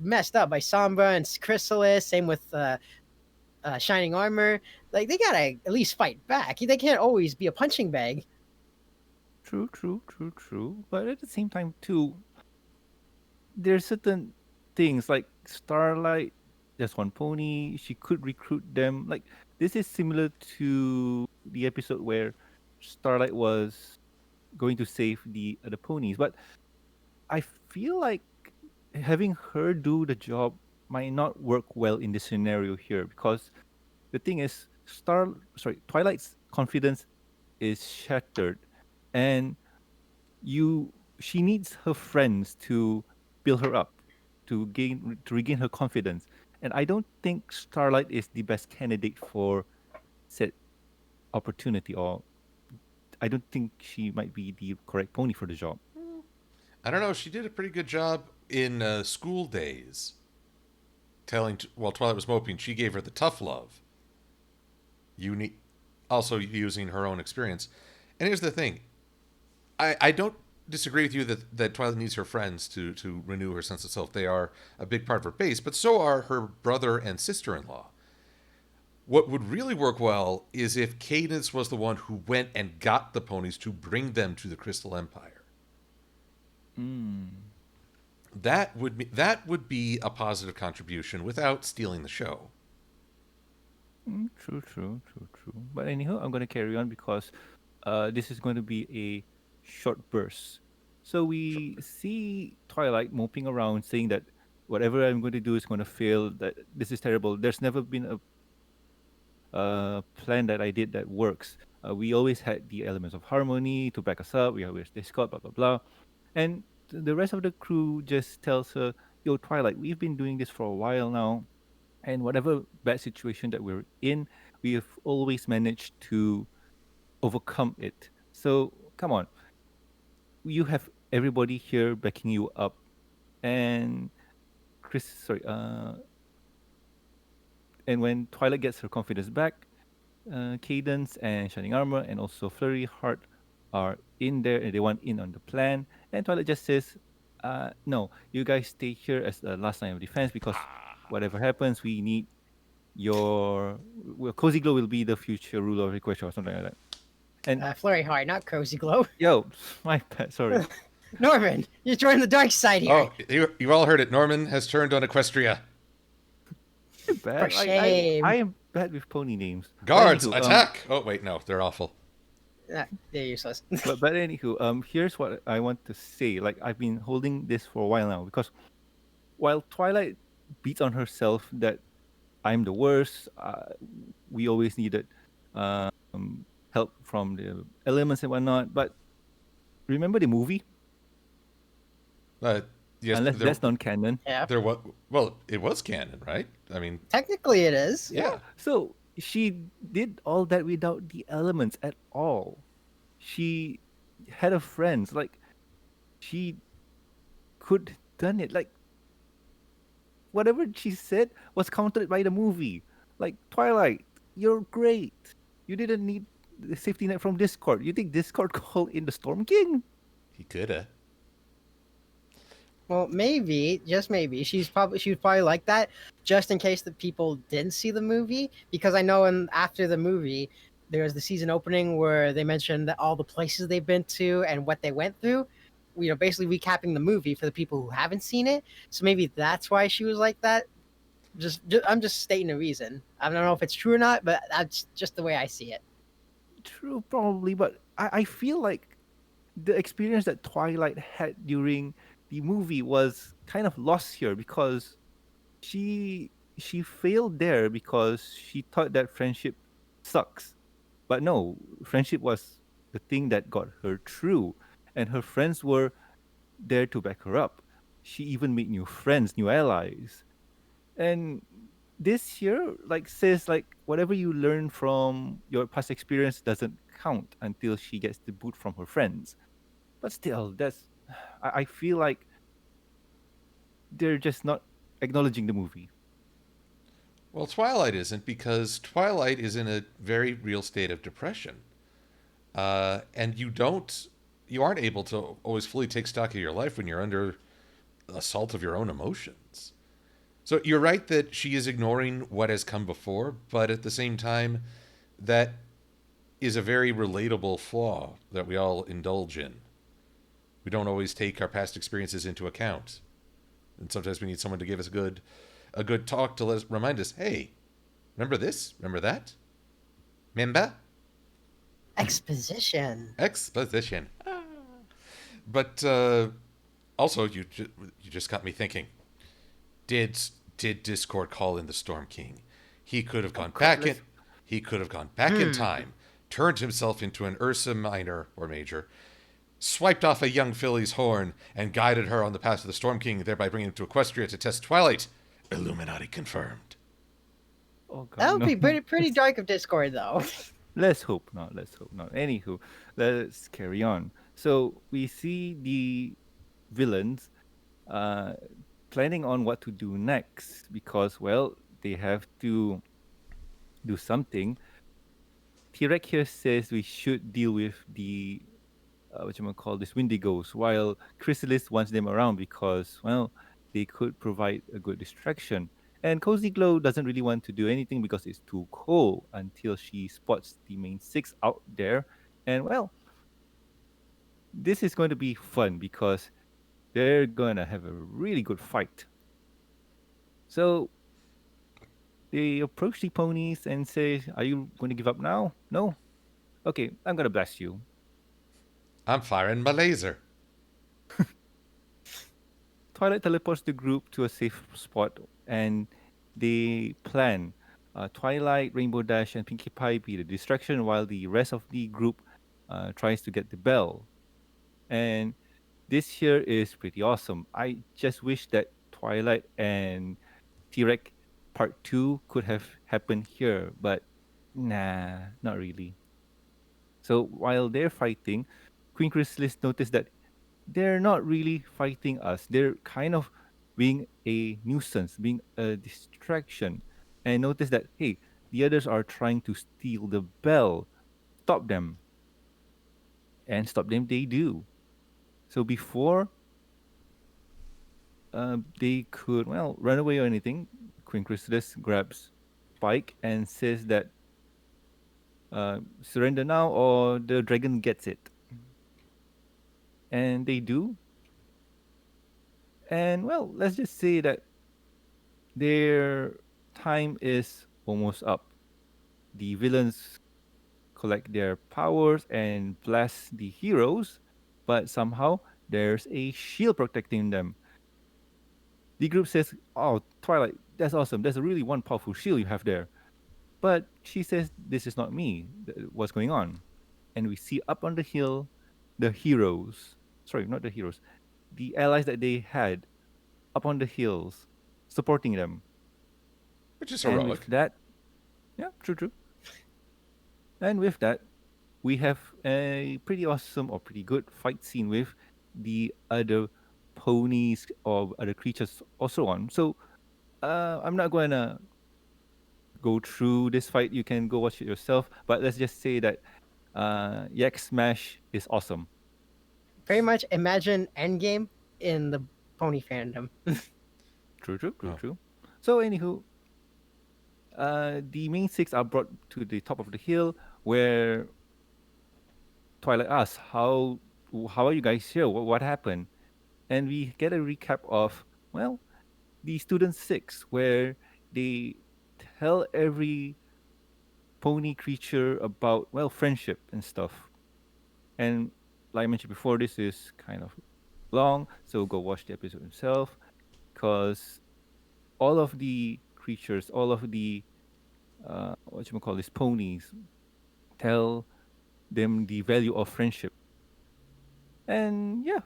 messed up by Sombra and Chrysalis. Same with shining armor. Like they gotta at least fight back. They can't always be a punching bag. True, true, true, true. But at the same time, too, there's certain things like Starlight. There's one pony. She could recruit them. Like this is similar to the episode where Starlight was going to save the ponies. But I feel like having her do the job might not work well in this scenario here, because the thing is, Twilight's confidence is shattered, and she needs her friends to build her up, to regain her confidence. And I don't think Starlight is the best candidate for said opportunity, or I don't think she might be the correct pony for the job. I don't know. She did a pretty good job in school days. While Twilight was moping, she gave her the tough love. Also using her own experience. And here's the thing. I don't disagree with you that Twilight needs her friends to renew her sense of self. They are a big part of her base, but so are her brother and sister-in-law. What would really work well is if Cadence was the one who went and got the ponies to bring them to the Crystal Empire. That would be a positive contribution without stealing the show. True, true, true, true. But anyhow, I'm going to carry on because this is going to be a short burst. So we see Twilight moping around saying that whatever I'm going to do is going to fail, that this is terrible. There's never been a plan that I did that works. We always had the elements of harmony to back us up. We always discord, blah, blah, blah. And the rest of the crew just tells her, yo, Twilight, we've been doing this for a while now. And whatever bad situation that we're in, we have always managed to overcome it. So come on, you have everybody here backing you up, and and when Twilight gets her confidence back, Cadence and Shining Armor and also Flurry Heart are in there and they want in on the plan. And Twilight just says, "No, you guys stay here as the last line of defense because whatever happens, we need Cozy Glow will be the future ruler of Equestria or something like that." And Flurry Heart, not Cozy Glow. yo, my bad, sorry. Norman, you're joining the dark side here. Oh, you all heard it. Norman has turned on Equestria. Bad. For shame. I am bad with pony names. Guards, But anywho, attack! Oh, wait, no, they're awful. They're useless. but anywho, here's what I want to say. Like I've been holding this for a while now because while Twilight beats on herself that I'm the worst, we always needed help from the elements and whatnot. But remember the movie? Yes, Unless that's non-canon. Yeah. It was canon, right? I mean, Technically, it is. yeah. So she did all that without the elements at all. She had her friends. Like she could done it. Like whatever she said was countered by the movie. Like Twilight, you're great. You didn't need the safety net from Discord. You think Discord called in the Storm King? He coulda. Well, maybe, just maybe, she was probably like that, just in case the people didn't see the movie. Because I know, after the movie, there was the season opening where they mentioned that all the places they've been to and what they went through. You know, basically recapping the movie for the people who haven't seen it. So maybe that's why she was like that. I'm just stating a reason. I don't know if it's true or not, but that's just the way I see it. True, probably, but I feel like the experience that Twilight had during the movie was kind of lost here because she failed there because she thought that friendship sucks. But no, friendship was the thing that got her through, and her friends were there to back her up. She even made new friends, new allies. And this here like says like whatever you learn from your past experience doesn't count until she gets the boot from her friends. But still, that's I feel like they're just not acknowledging the movie. Well, Twilight isn't because Twilight is in a very real state of depression, and you aren't able to always fully take stock of your life when you're under assault of your own emotions. So you're right that she is ignoring what has come before, but at the same time, that is a very relatable flaw that we all indulge in. We don't always take our past experiences into account, and sometimes we need someone to give us a good talk to remind us, hey, remember this? Remember that? Remember? Exposition. Exposition. But also, you just got me thinking. Did did Discord call in the Storm King? He could have Oh gone god, back in. let's He could have gone back in time, turned himself into an Ursa Minor or Major, swiped off a young filly's horn, and guided her on the path to the Storm King, thereby bringing him to Equestria to test Twilight. Illuminati confirmed. oh god That would no. be pretty dark of Discord, though. Let's hope not. Let's hope not. Anywho, let's carry on. So we see the villains uh, planning on what to do next because, well, they have to do something. Tirek here says we should deal with the what you might call this Windigos, while Chrysalis wants them around because, well, they could provide a good distraction. And Cozy Glow doesn't really want to do anything because it's too cold until she spots the main six out there. And well, this is going to be fun because they're gonna have a really good fight. So they approach the ponies and say, "Are you going to give up now? No? Okay, I'm gonna blast you." I'm firing my laser. Twilight teleports the group to a safe spot and they plan. Twilight, Rainbow Dash, and Pinkie Pie be the distraction while the rest of the group tries to get the bell. And this here is pretty awesome. I just wish that Twilight and T-Rex Part 2 could have happened here, but nah, not really. So while they're fighting, Queen Chrysalis noticed that they're not really fighting us. They're kind of being a nuisance, being a distraction. And notice that, hey, the others are trying to steal the bell. Stop them. And stop them they do. So before they could, well, run away or anything, Queen Chrysalis grabs Spike and says that surrender now or the dragon gets it. And they do. And well, let's just say that their time is almost up. The villains collect their powers and blast the heroes, but somehow there's a shield protecting them. The group says, "Oh, Twilight, that's awesome. That's a really one powerful shield you have there." But she says, "This is not me. What's going on?" And we see up on the hill the heroes. Sorry, not the heroes. The allies that they had up on the hills supporting them. Which is And with heroic. that, yeah, true, true. And with that, we have a pretty awesome or pretty good fight scene with the other ponies or other creatures also on. So I'm not going to go through this fight. You can go watch it yourself. But let's just say that Yak Smash is awesome. Pretty much imagine Endgame in the pony fandom. True, true, true, Oh. true. So, anywho, the main six are brought to the top of the hill where Twilight asks, how are you guys here? What happened? And we get a recap of, well, the student six, where they tell every pony creature about, well, friendship and stuff. And like I mentioned before, this is kind of long, so go watch the episode yourself, because all of the creatures, all of the what you call these ponies, tell them the value of friendship. And yeah,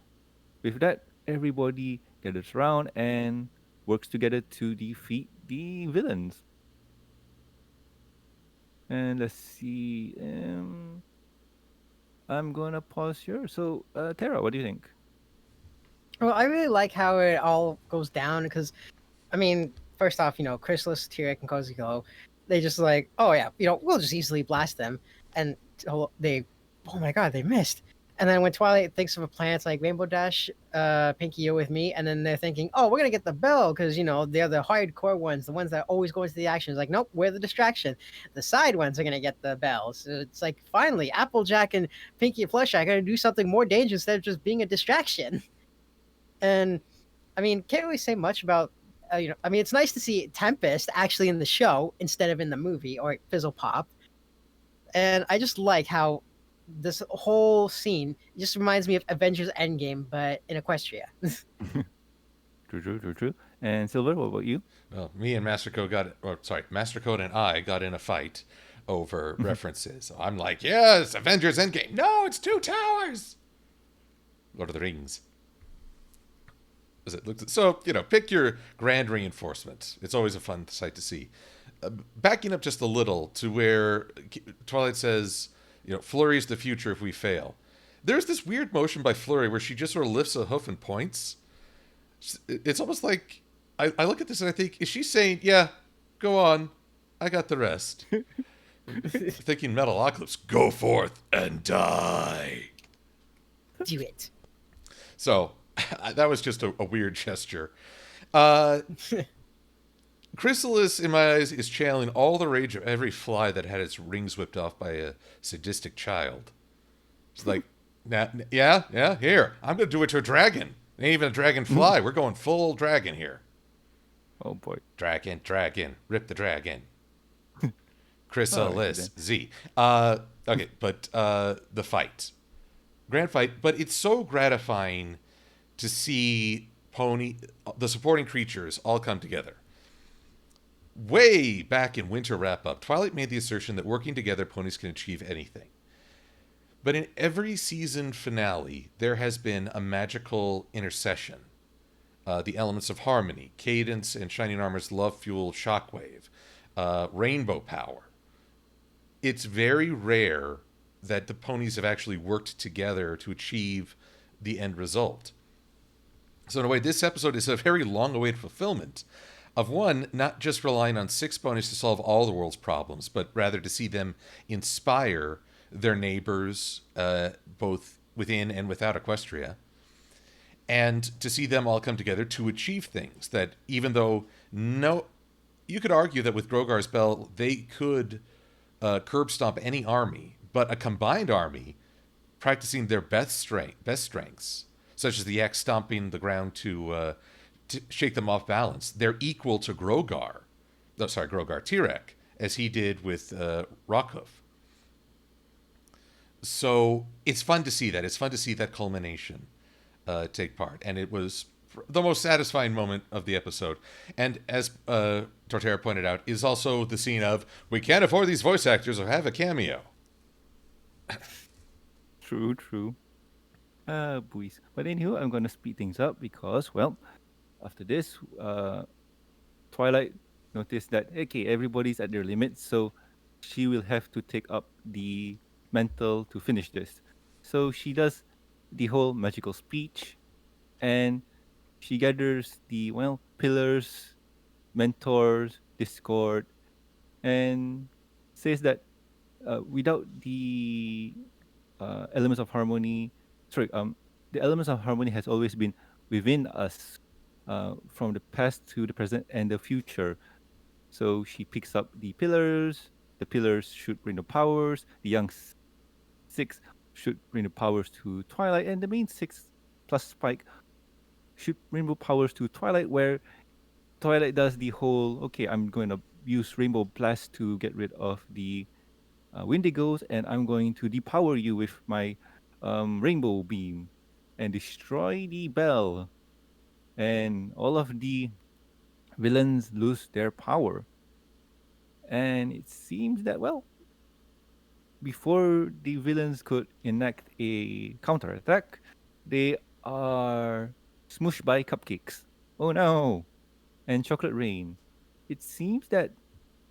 with that, everybody gathers around and works together to defeat the villains. And let's see. I'm gonna pause here. So, Tara, what do you think? Well, I really like how it all goes down because, I mean, first off, Chrysalis, Tyrek, and Cozy Glow, they just like, oh yeah, we'll just easily blast them, and they, oh my god, they missed. And then when Twilight thinks of a plan, it's like Rainbow Dash, Pinky, you're with me, and then they're thinking, oh, we're gonna get the bell because they're the hardcore ones, the ones that always go into the action. It's like, nope, we're the distraction. The side ones are gonna get the bells. So it's like, finally, Applejack and Pinky and Flush are gonna do something more dangerous instead of just being a distraction. And I mean, can't really say much about, I mean, it's nice to see Tempest actually in the show instead of in the movie or Fizzle Pop. And I just like how this whole scene just reminds me of Avengers Endgame, but in Equestria. True, true, true, true. And Silver, what about you? Well, me and Master Code Master Code and I got in a fight over references. So I'm like, yes, Avengers Endgame. No, it's Two Towers. Lord of the Rings. As it looks, so pick your grand reinforcement. It's always a fun sight to see. Backing up just a little to where Twilight says, Flurry is the future if we fail. There's this weird motion by Flurry where she just sort of lifts a hoof and points. It's almost like I look at this and I think, is she saying, yeah, go on, I got the rest. Thinking Metalocalypse, go forth and die. Do it. So that was just a weird gesture. Chrysalis, in my eyes, is channeling all the rage of every fly that had its rings whipped off by a sadistic child. It's like, yeah, here, I'm going to do it to a dragon. It ain't even a dragonfly. We're going full dragon here. Oh boy. Dragon, rip the dragon. Alrighty Chrysalis, then. Z. Okay, but the fight. Grand fight, but it's so gratifying to see the supporting creatures all come together. Way back in Winter Wrap Up, Twilight made the assertion that working together, ponies can achieve anything. But in every season finale, there has been a magical intercession. The elements of harmony, Cadence and Shining Armor's love-fueled shockwave, rainbow power. It's very rare that the ponies have actually worked together to achieve the end result. So in a way, this episode is a very long-awaited fulfillment of one, not just relying on six ponies to solve all the world's problems, but rather to see them inspire their neighbors, both within and without Equestria, and to see them all come together to achieve things that, even though you could argue that with Grogar's Bell, they could curb stomp any army, but a combined army practicing their best strengths, such as the Yak stomping the ground to shake them off balance, they're equal to Grogar Tirek, as he did with Rockhoof. So it's fun to see that. It's fun to see that culmination take part. And it was the most satisfying moment of the episode. And as Torterra pointed out, is also the scene of, we can't afford these voice actors or have a cameo. True, true. Boys. But anywho, I'm gonna speed things up because, well, after this, Twilight noticed that okay, everybody's at their limits, so she will have to take up the mantle to finish this. So she does the whole magical speech, and she gathers the pillars, mentors, discord, and says that without the elements of harmony, sorry, the elements of harmony has always been within us, from the past to the present and the future. So she picks up the pillars. The pillars should bring the powers. The six should bring the powers to Twilight, and the main six plus Spike should bring powers to Twilight, where Twilight does the whole okay, I'm going to use Rainbow Blast to get rid of the Windigos, and I'm going to depower you with my Rainbow Beam and destroy the bell. And all of the villains lose their power. And it seems that, before the villains could enact a counterattack, they are smushed by cupcakes. Oh no! And chocolate rain. It seems that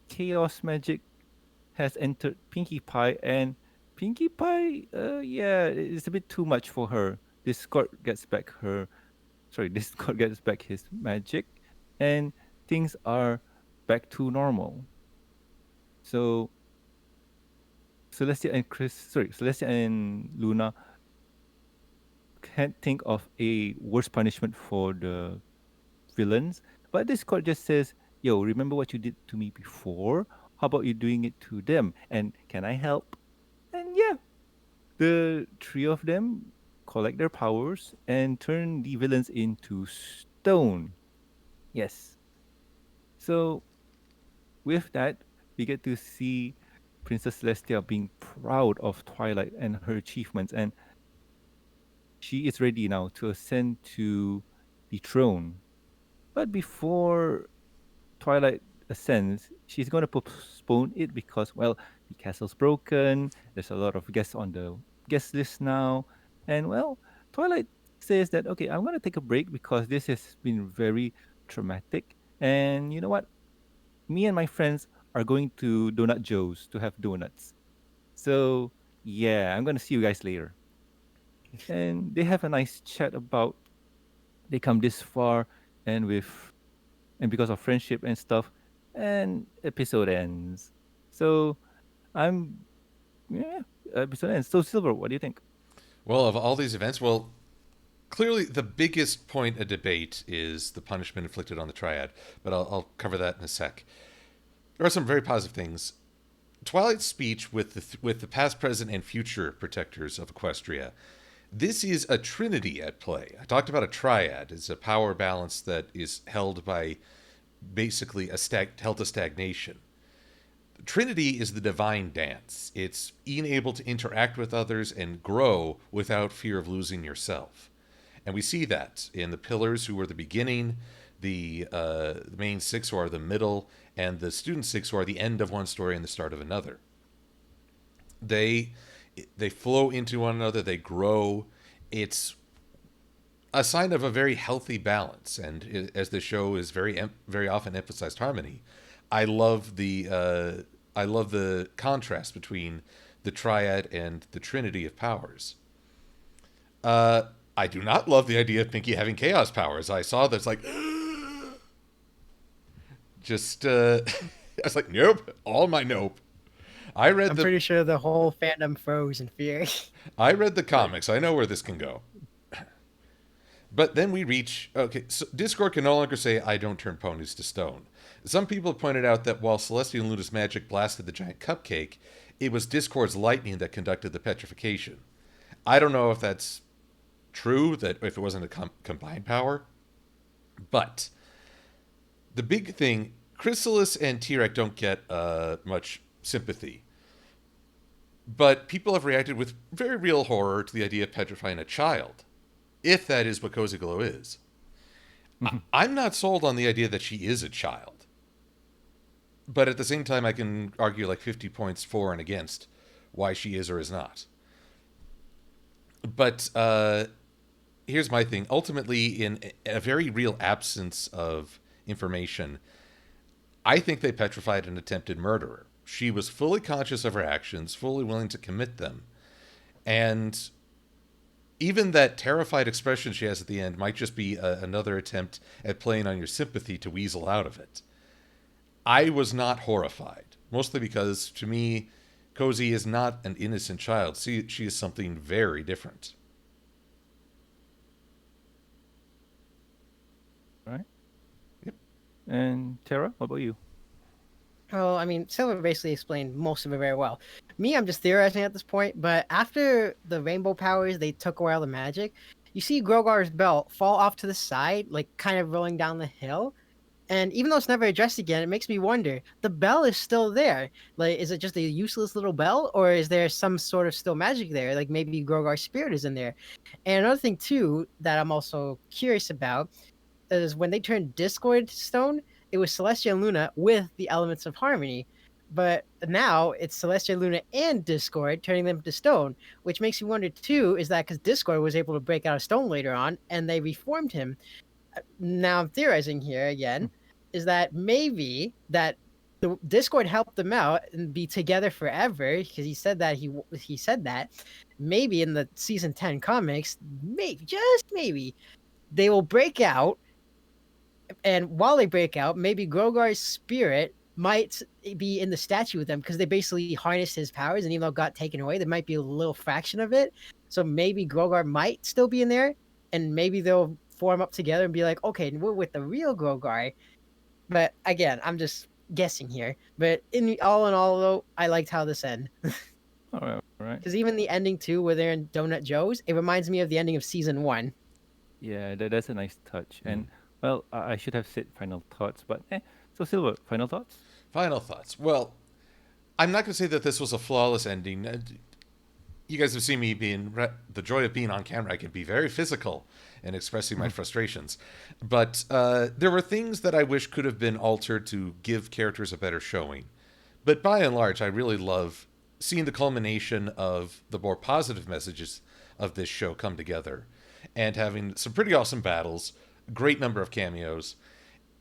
chaos magic has entered Pinkie Pie, and Pinkie Pie, yeah, it's a bit too much for her. Discord gets back her, sorry, Discord gets back his magic, and things are back to normal. So Celestia and Luna can't think of a worse punishment for the villains, but Discord just says, "Yo, remember what you did to me before? How about you doing it to them? And can I help?" And yeah, the three of them collect their powers and turn the villains into stone. Yes. So with that, we get to see Princess Celestia being proud of Twilight and her achievements, and she is ready now to ascend to the throne. But before Twilight ascends, she's going to postpone it because, the castle's broken. There's a lot of guests on the guest list now. And, Twilight says that, okay, I'm going to take a break because this has been very traumatic. And you know what? Me and my friends are going to Donut Joe's to have donuts. So, yeah, I'm going to see you guys later. And they have a nice chat about they come this far, and because of friendship and stuff, and episode ends. So I'm yeah, episode ends. So Silver, what do you think? Well, of all these events, clearly the biggest point of debate is the punishment inflicted on the Triad, but I'll cover that in a sec. There are some very positive things. Twilight's speech with the past, present, and future protectors of Equestria. This is a trinity at play. I talked about a triad. It's a power balance that is held by basically held to stagnation. Trinity is the divine dance. It's being able to interact with others and grow without fear of losing yourself. And we see that in the pillars, who are the beginning, the main six, who are the middle, and the student six, who are the end of one story and the start of another. They flow into one another. They grow. It's a sign of a very healthy balance. And as the show is very often emphasized harmony, I love the contrast between the triad and the trinity of powers. I do not love the idea of Pinkie having chaos powers. I saw this like, just I was like, nope, all my nope. I'm pretty sure the whole fandom froze in fear. I read the comics. I know where this can go. But then we reach, okay, so Discord can no longer say, I don't turn ponies to stone. Some people have pointed out that while Celestia and Luna's magic blasted the giant cupcake, it was Discord's lightning that conducted the petrification. I don't know if that's true, that if it wasn't a combined power. But the big thing, Chrysalis and T-Rex don't get much sympathy. But people have reacted with very real horror to the idea of petrifying a child, if that is what Cozy Glow is. I'm not sold on the idea that she is a child. But at the same time, I can argue like 50 points for and against why she is or is not. But here's my thing. Ultimately, in a very real absence of information, I think they petrified an attempted murderer. She was fully conscious of her actions, fully willing to commit them. And even that terrified expression she has at the end might just be another attempt at playing on your sympathy to weasel out of it. I was not horrified, mostly because, to me, Cozy is not an innocent child. She is something very different. Right. Yep. And Tara, what about you? Well, I mean, Silver basically explained most of it very well. Me, I'm just theorizing at this point, but after the rainbow powers, they took away all the magic. You see Grogar's belt fall off to the side, like kind of rolling down the hill. And even though it's never addressed again, it makes me wonder, the bell is still there. Like, is it just a useless little bell, or is there some sort of still magic there? Like maybe Grogar's spirit is in there. And another thing too that I'm also curious about is when they turned Discord to stone, it was Celestia and Luna with the elements of harmony. But now it's Celestia, Luna, and Discord turning them to stone, which makes me wonder too, is that because Discord was able to break out of stone later on and they reformed him. Now I'm theorizing here again, is that maybe that the Discord helped them out and be together forever because he said that maybe in the season 10 comics, maybe just maybe they will break out, and while they break out, maybe Grogar's spirit might be in the statue with them because they basically harnessed his powers, and even though it got taken away, there might be a little fraction of it. So maybe Grogar might still be in there, and maybe they'll form up together and be like, okay, we're with the real Grogar. But again, I'm just guessing here. But in all, though, I liked how this ended. All right. Because even the ending too, where they're in Donut Joe's, it reminds me of the ending of season 1. Yeah, that's a nice touch. And well, I should have said final thoughts, but So Silver, final thoughts? Final thoughts. Well, I'm not going to say that this was a flawless ending. You guys have seen me being the joy of being on camera. I can be very physical in expressing my frustrations, but there were things that I wish could have been altered to give characters a better showing. But by and large, I really love seeing the culmination of the more positive messages of this show come together, and having some pretty awesome battles, great number of cameos,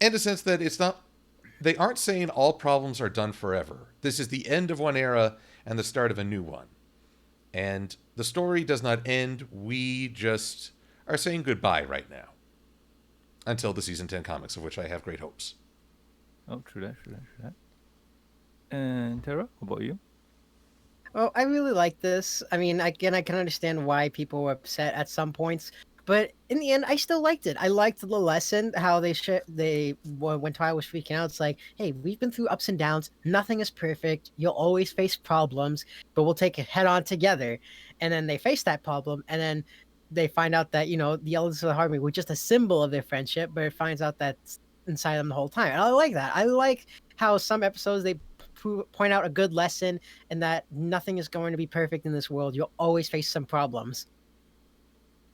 and a sense that they aren't saying all problems are done forever. This is the end of one era and the start of a new one. And the story does not end. We just are saying goodbye right now. Until the season 10 comics, of which I have great hopes. Oh, true that. And Tara, what about you? Well, I really like this. I mean, again, I can understand why people were upset at some points, but in the end, I still liked it. I liked the lesson, how when Twilight was freaking out, it's like, hey, we've been through ups and downs. Nothing is perfect. You'll always face problems, but we'll take it head on together. And then they face that problem, and then they find out that, the elements of the harmony were just a symbol of their friendship, but it finds out that's inside them the whole time. And I like that. I like how some episodes they point out a good lesson, and that nothing is going to be perfect in this world. You'll always face some problems.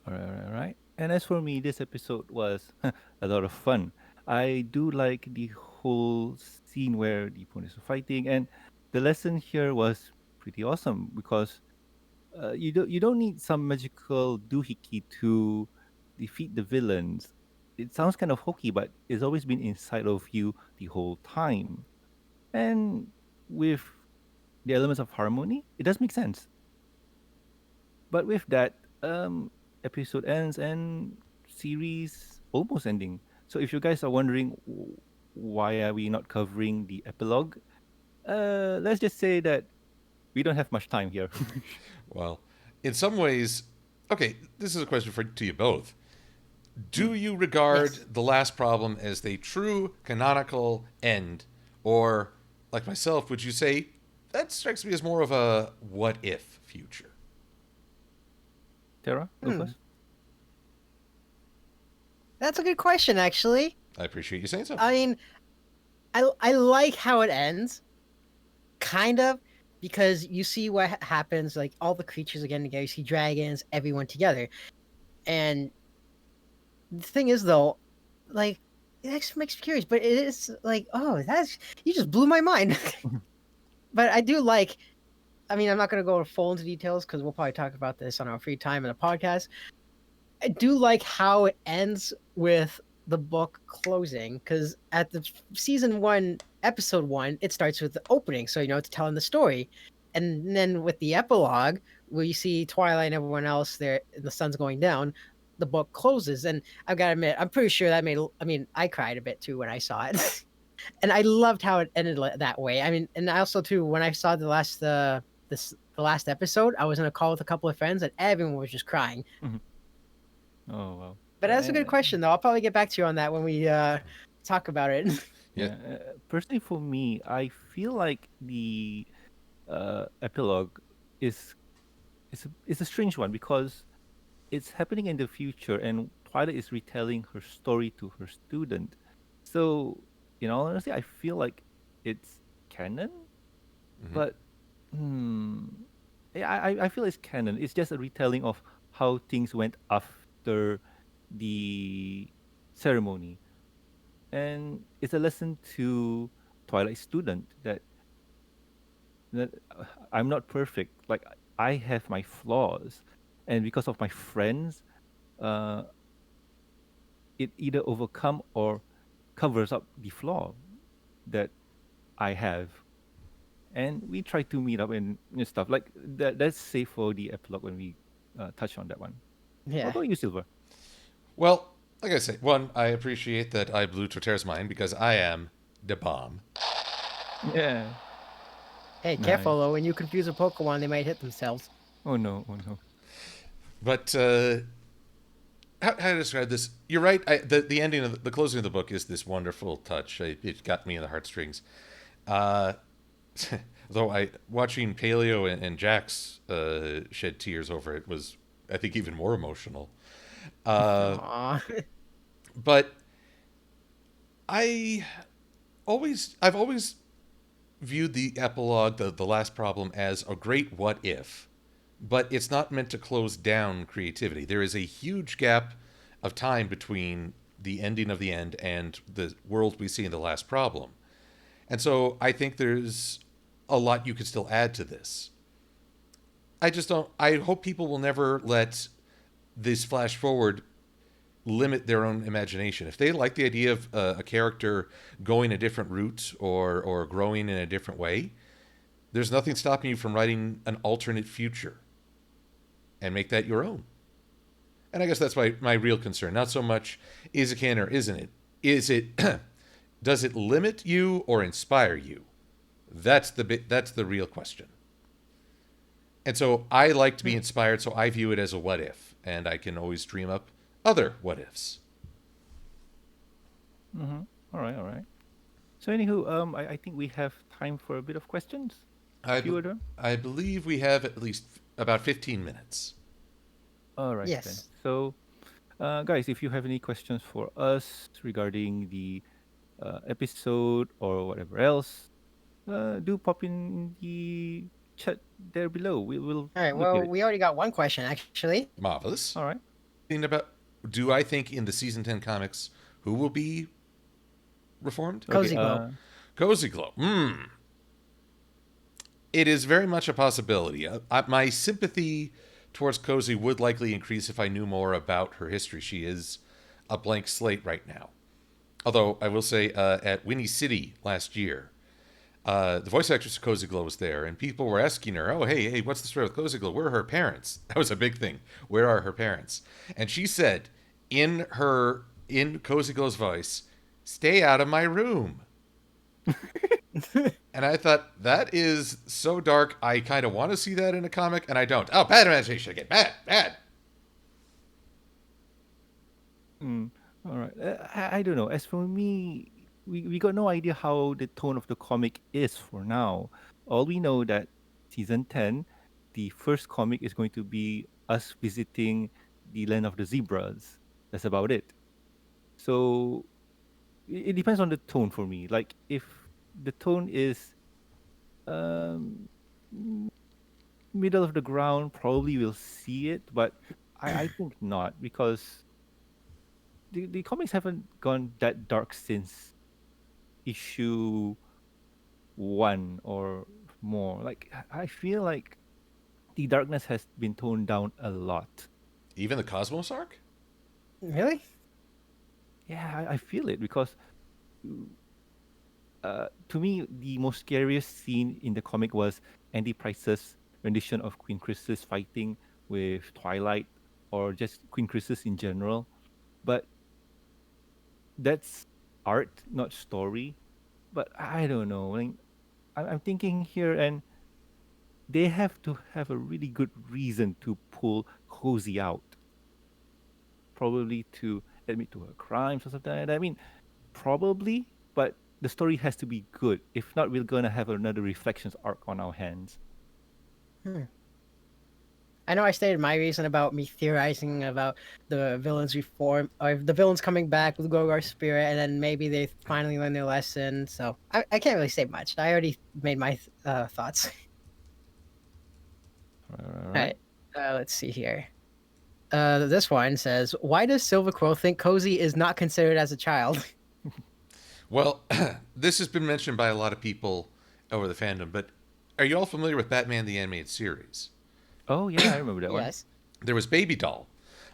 All right. And as for me, this episode was a lot of fun. I do like the whole scene where the opponents are fighting, and the lesson here was pretty awesome because you don't need some magical doohickey to defeat the villains. It sounds kind of hokey, but it's always been inside of you the whole time. And with the elements of harmony, it does make sense. But with that, episode ends and series almost ending. So if you guys are wondering why are we not covering the epilogue, let's just say that we don't have much time here. Well, in some ways, okay, this is a question to you both. Do you regard Yes. the last problem as the true canonical end? Or, like myself, would you say that strikes me as more of a what if future? Tara, go first. That's a good question, actually. I appreciate you saying so. I mean, I like how it ends, kind of, because you see what happens. Like all the creatures are getting together. You see dragons, everyone together, and the thing is, though, like it actually makes me curious. But it is like, oh, you just blew my mind. But I do like. I mean, I'm not going to go full into details because we'll probably talk about this on our free time in a podcast. I do like how it ends with the book closing, because at the season 1, episode 1, it starts with the opening, so it's telling the story, and then with the epilogue, we see Twilight and everyone else there, the sun's going down. The book closes, and I've got to admit, I'm pretty sure that made. I mean, I cried a bit too when I saw it, and I loved how it ended that way. I mean, and I also too when I saw the last episode, I was in a call with a couple of friends, and everyone was just crying. Mhm. Oh wow. But that's a good question, though. I'll probably get back to you on that when we talk about it. Yeah. Yeah. Personally, for me, I feel like the epilogue is is a strange one because it's happening in the future, and Twilight is retelling her story to her student. So, honestly, I feel like it's canon, Hmm. but hmm, yeah, I feel it's canon. It's just a retelling of how things went after the ceremony, and it's a lesson to Twilight student that I'm not perfect. Like I have my flaws, and because of my friends, uh, it either overcome or covers up the flaw that I have. And we try to meet up and stuff like that. That's safe for the epilogue when we touch on that one. What Yeah. about you, Silver? Well, like I say, one, I appreciate that I blew Torterra's mind because I am the bomb. Yeah, Hey, careful nice. though. When you confuse a Pokemon, they might hit themselves. Oh no, oh no. But how to describe this? You're right. The ending of the closing of the book is this wonderful touch. It got me in the heartstrings. Uh, though I watching Paleo and Jax shed tears over it was, I think, even more emotional. Uh, Aw. but I've always viewed the epilogue, the last problem, as a great what if, but it's not meant to close down creativity. There is a huge gap of time between the ending of the end and the world we see in the last problem. And so I think there's a lot you could still add to this. I just don't. I hope people will never let this flash forward limit their own imagination. If they like the idea of a character going a different route or growing in a different way, there's nothing stopping you from writing an alternate future and make that your own. And I guess that's my real concern. Not so much is it canon or isn't it? Is it does it limit you or inspire you? That's the real question. And so I like to be inspired, so I view it as a what if, and I can always dream up other what ifs. Mm-hmm. All right, all right. So anywho, I think we have time for a bit of questions. I, be- Few of them. I believe we have at least about 15 minutes. All right then. Yes. So, guys, if you have any questions for us regarding the episode or whatever else, do pop in the chat there below. We will All right. look at Well, it. we already got one question actually. Marvelous. All right. Thinking about, do I think in the season 10 comics who will be reformed? Okay. Cozy Glow. Cozy Glow. It is very much a possibility. My sympathy towards Cozy would likely increase if I knew more about her history. She is a blank slate right now. Although I will say, at Winnie City last year, the voice actress of Cozy Glow was there, and people were asking her, "Oh, hey, what's the story with Cozy Glow? Where are her parents?" That was a big thing. Where are her parents? And she said, in Cozy Glow's voice, "Stay out of my room." And I thought that is so dark. I kind of want to see that in a comic, and I don't. Oh, bad imagination again. Bad, bad. Mm, all right. I don't know. As for me, we got no idea how the tone of the comic is for now. All we know that season 10, the first comic is going to be us visiting the land of the zebras. That's about it. So it depends on the tone for me. Like if the tone is um m- middle of the ground, probably we'll see it, but I think not because the comics haven't gone that dark since issue one or more. Like I feel like the darkness has been toned down a lot. Even the Cosmos arc? Really? Yeah, I feel it because to me the most scariest scene in the comic was Andy Price's rendition of Queen Chrysis fighting with Twilight or just Queen Chrysis in general. But that's art, not story. But I don't know. Like, I'm thinking here, and they have to have a really good reason to pull Cozy out, probably to admit to her crimes or something like that. I mean, probably, but the story has to be good. If not, we're gonna have another reflections arc on our hands. Hmm. I know I stated my reason about me theorizing about the villains reform or the villains coming back with Gorgar spirit, and then maybe they finally learn their lesson. So I can't really say much. I already made my thoughts. All All right. right, let's see here. This one says, "Why does Silver Quill think Cozy is not considered as a child?" Well, this has been mentioned by a lot of people over the fandom, but are you all familiar with Batman the Animated Series? Oh yeah, I remember that one. Yes. There was Baby Doll,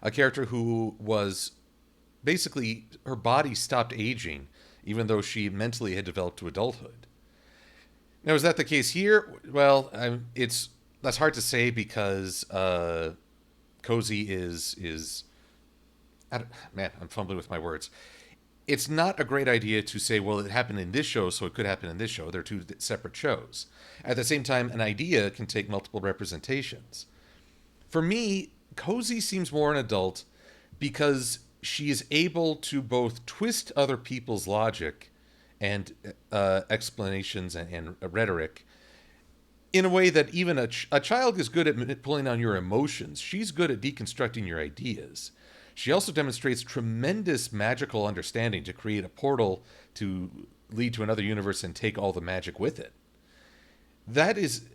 a character who was basically her body stopped aging, even though she mentally had developed to adulthood. Now, is that the case here? Well, it's that's hard to say because Cozy is man, I'm fumbling with my words. It's not a great idea to say, well, it happened in this show, so it could happen in this show. They're two separate shows. At the same time, an idea can take multiple representations. For me, Cozy seems more an adult because she is able to both twist other people's logic and explanations and rhetoric in a way that even a child is good at pulling on your emotions. She's good at deconstructing your ideas. She also demonstrates tremendous magical understanding to create a portal to lead to another universe and take all the magic with it. That is,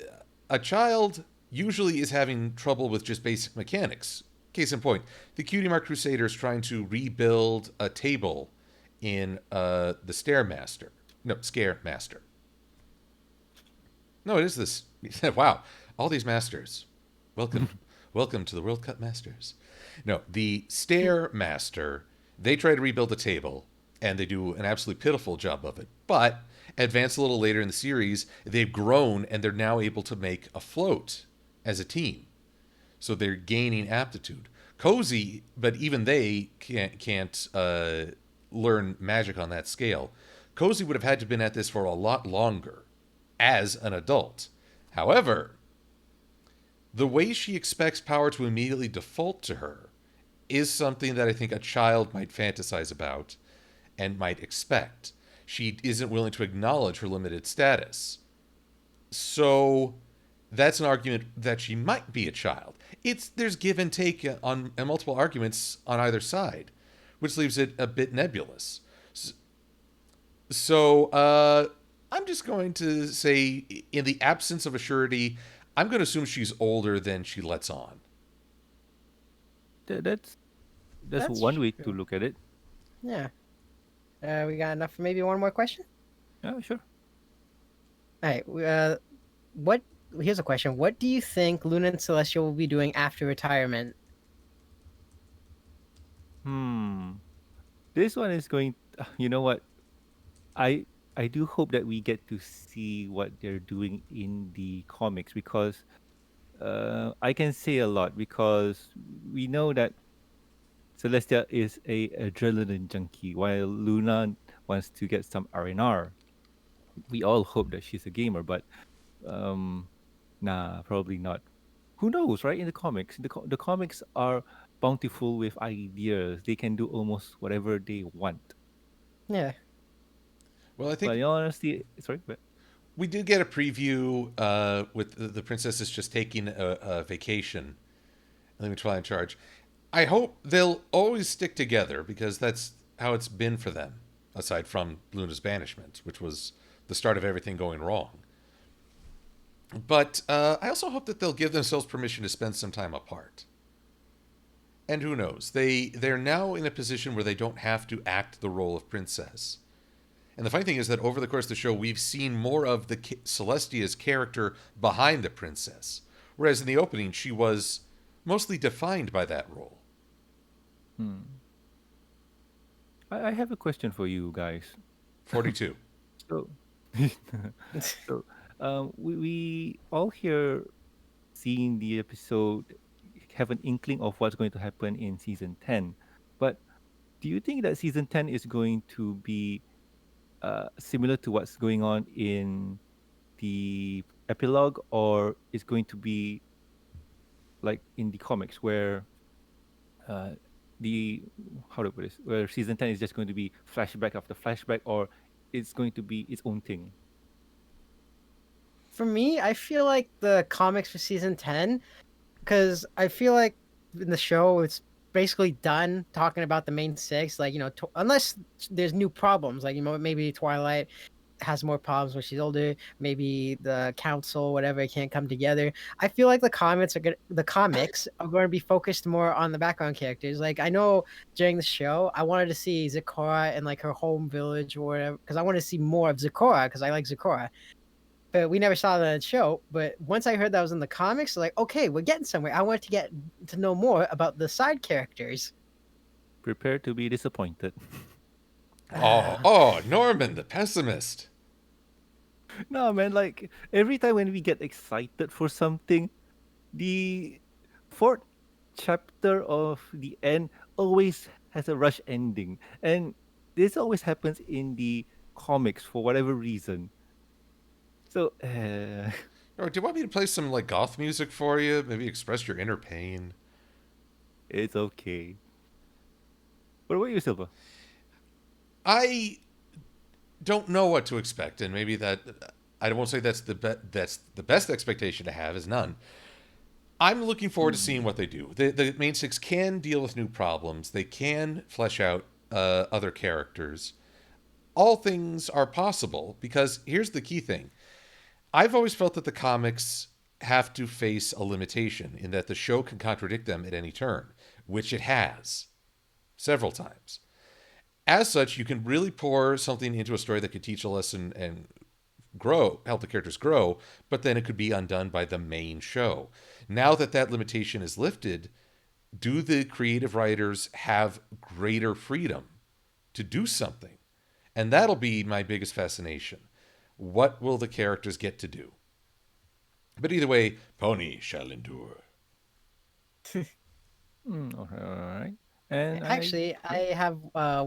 a child usually is having trouble with just basic mechanics. Case in point, the Cutie Mark Crusaders trying to rebuild a table in the Stairmaster. No, Scaremaster. No, it is this. Wow, all these masters. Welcome, welcome to the World Cup Masters. No, the Stairmaster. They try to rebuild the table, and they do an absolutely pitiful job of it. But advance a little later in the series, they've grown and they're now able to make a float as a team. So they're gaining aptitude. Cozy, but even they can't learn magic on that scale. Cozy would have had to have been at this for a lot longer as an adult. However, the way she expects power to immediately default to her is something that I think a child might fantasize about and might expect. She isn't willing to acknowledge her limited status. So that's an argument that she might be a child. There's give and take on and multiple arguments on either side, which leaves it a bit nebulous. So I'm just going to say, in the absence of a surety, I'm going to assume she's older than she lets on. That's That's one way to true. look at it. Yeah. We got enough for maybe one more question. Yeah, sure. All right. What? Here's a question. What do you think Luna and Celestial will be doing after retirement? Hmm. This one is going. You know what? I I do hope that we get to see what they're doing in the comics because I can say a lot because we know that Celestia is a adrenaline junkie while Luna wants to get some R&R. We all hope that she's a gamer, but um, nah, probably not. Who knows, right? In the comics, the comics are bountiful with ideas. They can do almost whatever they want. Yeah. Well, I But think in all honesty, sorry, but we did get a preview with the princesses just taking a vacation. Let me try in charge. I hope they'll always stick together because that's how it's been for them, aside from Luna's banishment, which was the start of everything going wrong. But I also hope that they'll give themselves permission to spend some time apart. And who knows? They're now in a position where they don't have to act the role of princess. And the funny thing is that over the course of the show, we've seen more of the Celestia's character behind the princess, whereas in the opening, she was mostly defined by that role. hmm. I have a question for you guys. 42. So, so we all here seen the episode have an inkling of what's going to happen in season 10. But do you think that season 10 is going to be similar to what's going on in the epilogue, or is going to be like in the comics where uh, the how do I put this, where season 10 is just going to be flashback after flashback, or it's going to be its own thing? For me, I feel like the comics for season 10, because I feel like in the show it's basically done talking about the main six. Like, unless there's new problems, like, maybe Twilight has more problems when she's older. Maybe the council, whatever, can't come together. I feel like the comics are going to be focused more on the background characters. Like, I know during the show, I wanted to see Zecora and like her home village or whatever, because I wanted to see more of Zecora because I like Zecora. But we never saw that in the show. But once I heard that was in the comics, like, okay, we're getting somewhere. I wanted to get to know more about the side characters. Prepare to be disappointed. Norman, the pessimist. No, man, like every time when we get excited for something, the fourth chapter of the end always has a rush ending. And this always happens in the comics for whatever reason. So, Or do you want me to play some like goth music for you? Maybe express your inner pain. it's okay. What about you, Silva? I don't know what to expect, and maybe that I won't say that's that's the best expectation to have is none. I'm looking forward to seeing Hmm. what they do. The main six can deal with new problems. They can flesh out other characters. All things are possible because here's the key thing. I've always felt that the comics have to face a limitation in that the show can contradict them at any turn, which it has several times. As such, you can really pour something into a story that could teach a lesson and grow, help the characters grow, but then it could be undone by the main show. Now that that limitation is lifted, do the creative writers have greater freedom to do something? And that'll be my biggest fascination. What will the characters get to do? But either way, pony shall endure. All right, all right. And Actually, I yeah. have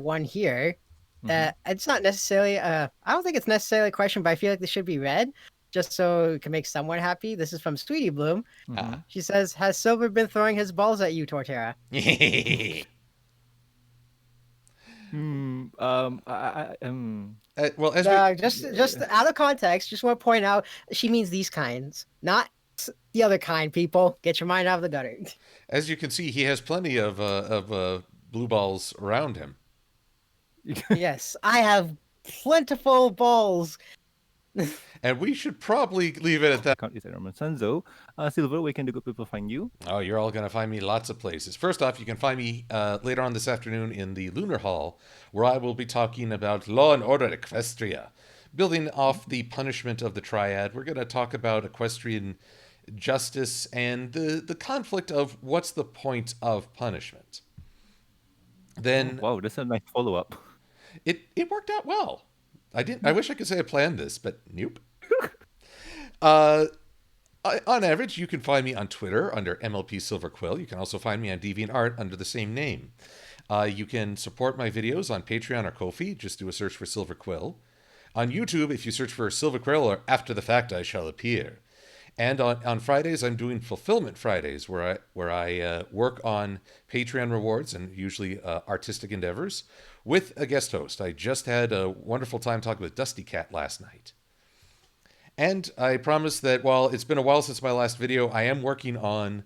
one here. Mm-hmm. It's not necessarily I don't think it's necessarily a question, but I feel like this should be read just so it can make someone happy. This is from Sweetie Bloom. Mm-hmm. Ah. She says, "Has Silver been throwing his balls at you, Torterra?" Well, as we Just Yeah. out of context, just want to point out she means these kinds, not the other kind. People, get your mind out of the gutter. as you can see, he has plenty of blue balls around him. Yes, I have plentiful balls. And we should probably leave it at that. Account is at Norman Sanzo. Silver, where can the good people find you? Oh, you're all going to find me lots of places. First off, you can find me later on this afternoon in the Lunar Hall, where I will be talking about Law and Order Equestria. Building off the punishment of the Triad, we're going to talk about equestrian justice and the conflict of what's the point of punishment. Oh, Then wow, that's a nice follow up. it worked out well. I wish I could say I planned this, but nope. Uh, on average, you can find me on Twitter under MLP Silver Quill. You can also find me on DeviantArt under the same name. You can support my videos on Patreon or Ko-fi. Just do a search for Silver Quill. On YouTube, if you search for Silver Quill or After the Fact, I Shall Appear. And on Fridays, I'm doing Fulfillment Fridays, where I work on Patreon rewards and usually artistic endeavors with a guest host. I just had a wonderful time talking with Dusty Cat last night. And I promise that while it's been a while since my last video, I am working on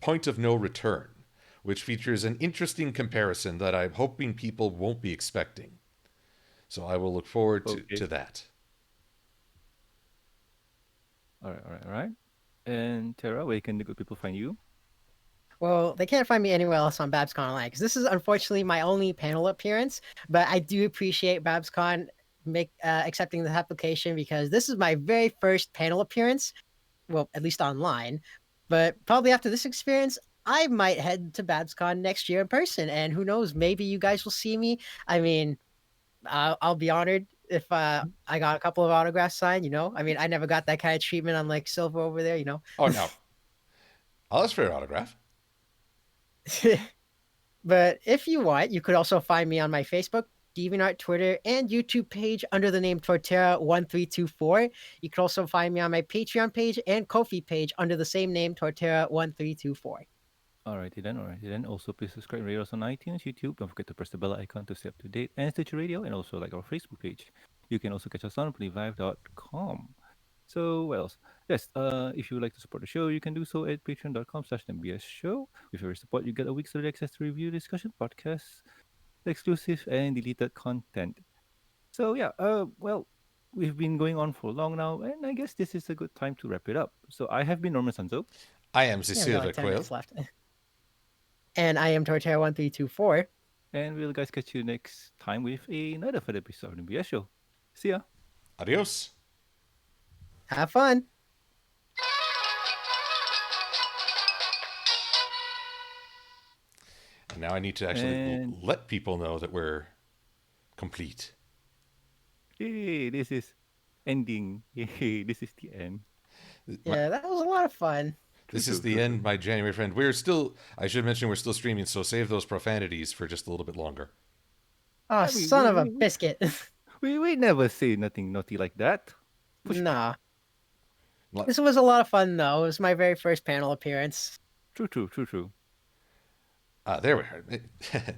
Point of No Return, which features an interesting comparison that I'm hoping people won't be expecting. So I will look forward Okay. to that. All right, all right, all right. And Tara, where can the good people find you? Well, they can't find me anywhere else on BABSConline because this is unfortunately my only panel appearance. But I do appreciate BABSCon accepting the application because this is my very first panel appearance. Well, at least online. But probably after this experience, I might head to BABSCon next year in person, and who knows? Maybe you guys will see me. I mean, I'll be honored if I got a couple of autographs signed. I mean, I never got that kind of treatment on like Silver over there. Oh, no. I'll ask for your autograph. But if you want, you could also find me on my Facebook, DeviantArt, Twitter, and YouTube page under the name Torterra1324. You can also find me on my Patreon page and Ko-fi page under the same name, Torterra1324. Alrighty then, alrighty then. Also, please subscribe to us on iTunes, YouTube. Don't forget to press the bell icon to stay up to date, and Stitcher Radio, and also like our Facebook page. You can also catch us on playvive.com. So, what else? Yes, if you would like to support the show, you can do so at patreon.com/MBS show. With your support, you get a week's early access to review, discussion, podcasts, exclusive, and deleted content. So, yeah, well, we've been going on for long now, and I guess this is a good time to wrap it up. So, I have been Norman Sanzo. I am Yeah, we got Cecilia like 10 Quill. minutes left. And I am Torterra1324. And we'll guys catch you next time with another fun episode of the MBS show. See ya. Adios. Have fun. And now I need to actually And- let people know that we're complete. Hey, this is ending. Hey, this is the end. Yeah, that was a lot of fun. This is the end, my January friend. I should mention we're still streaming, so save those profanities for just a little bit longer. Oh, mean, son of a biscuit. We never say nothing naughty like that. Nah. Like- This was a lot of fun, though. It was my very first panel appearance. True. There we are.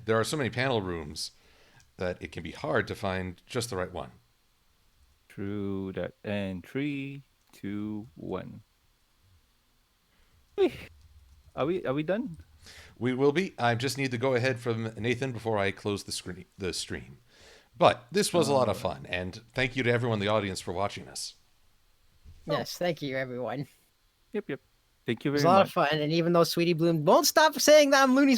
There are so many panel rooms that it can be hard to find just the right one. True that. And 3, 2, 1. Are we done? We will be. I just need the go ahead from Nathan before I close the stream. But this was a lot of fun, and thank you to everyone in the audience for watching us. Yes, thank you, everyone. Yep. Thank you It was very a lot much. of fun, and even though Sweetie Bloom won't stop saying that I'm Looney's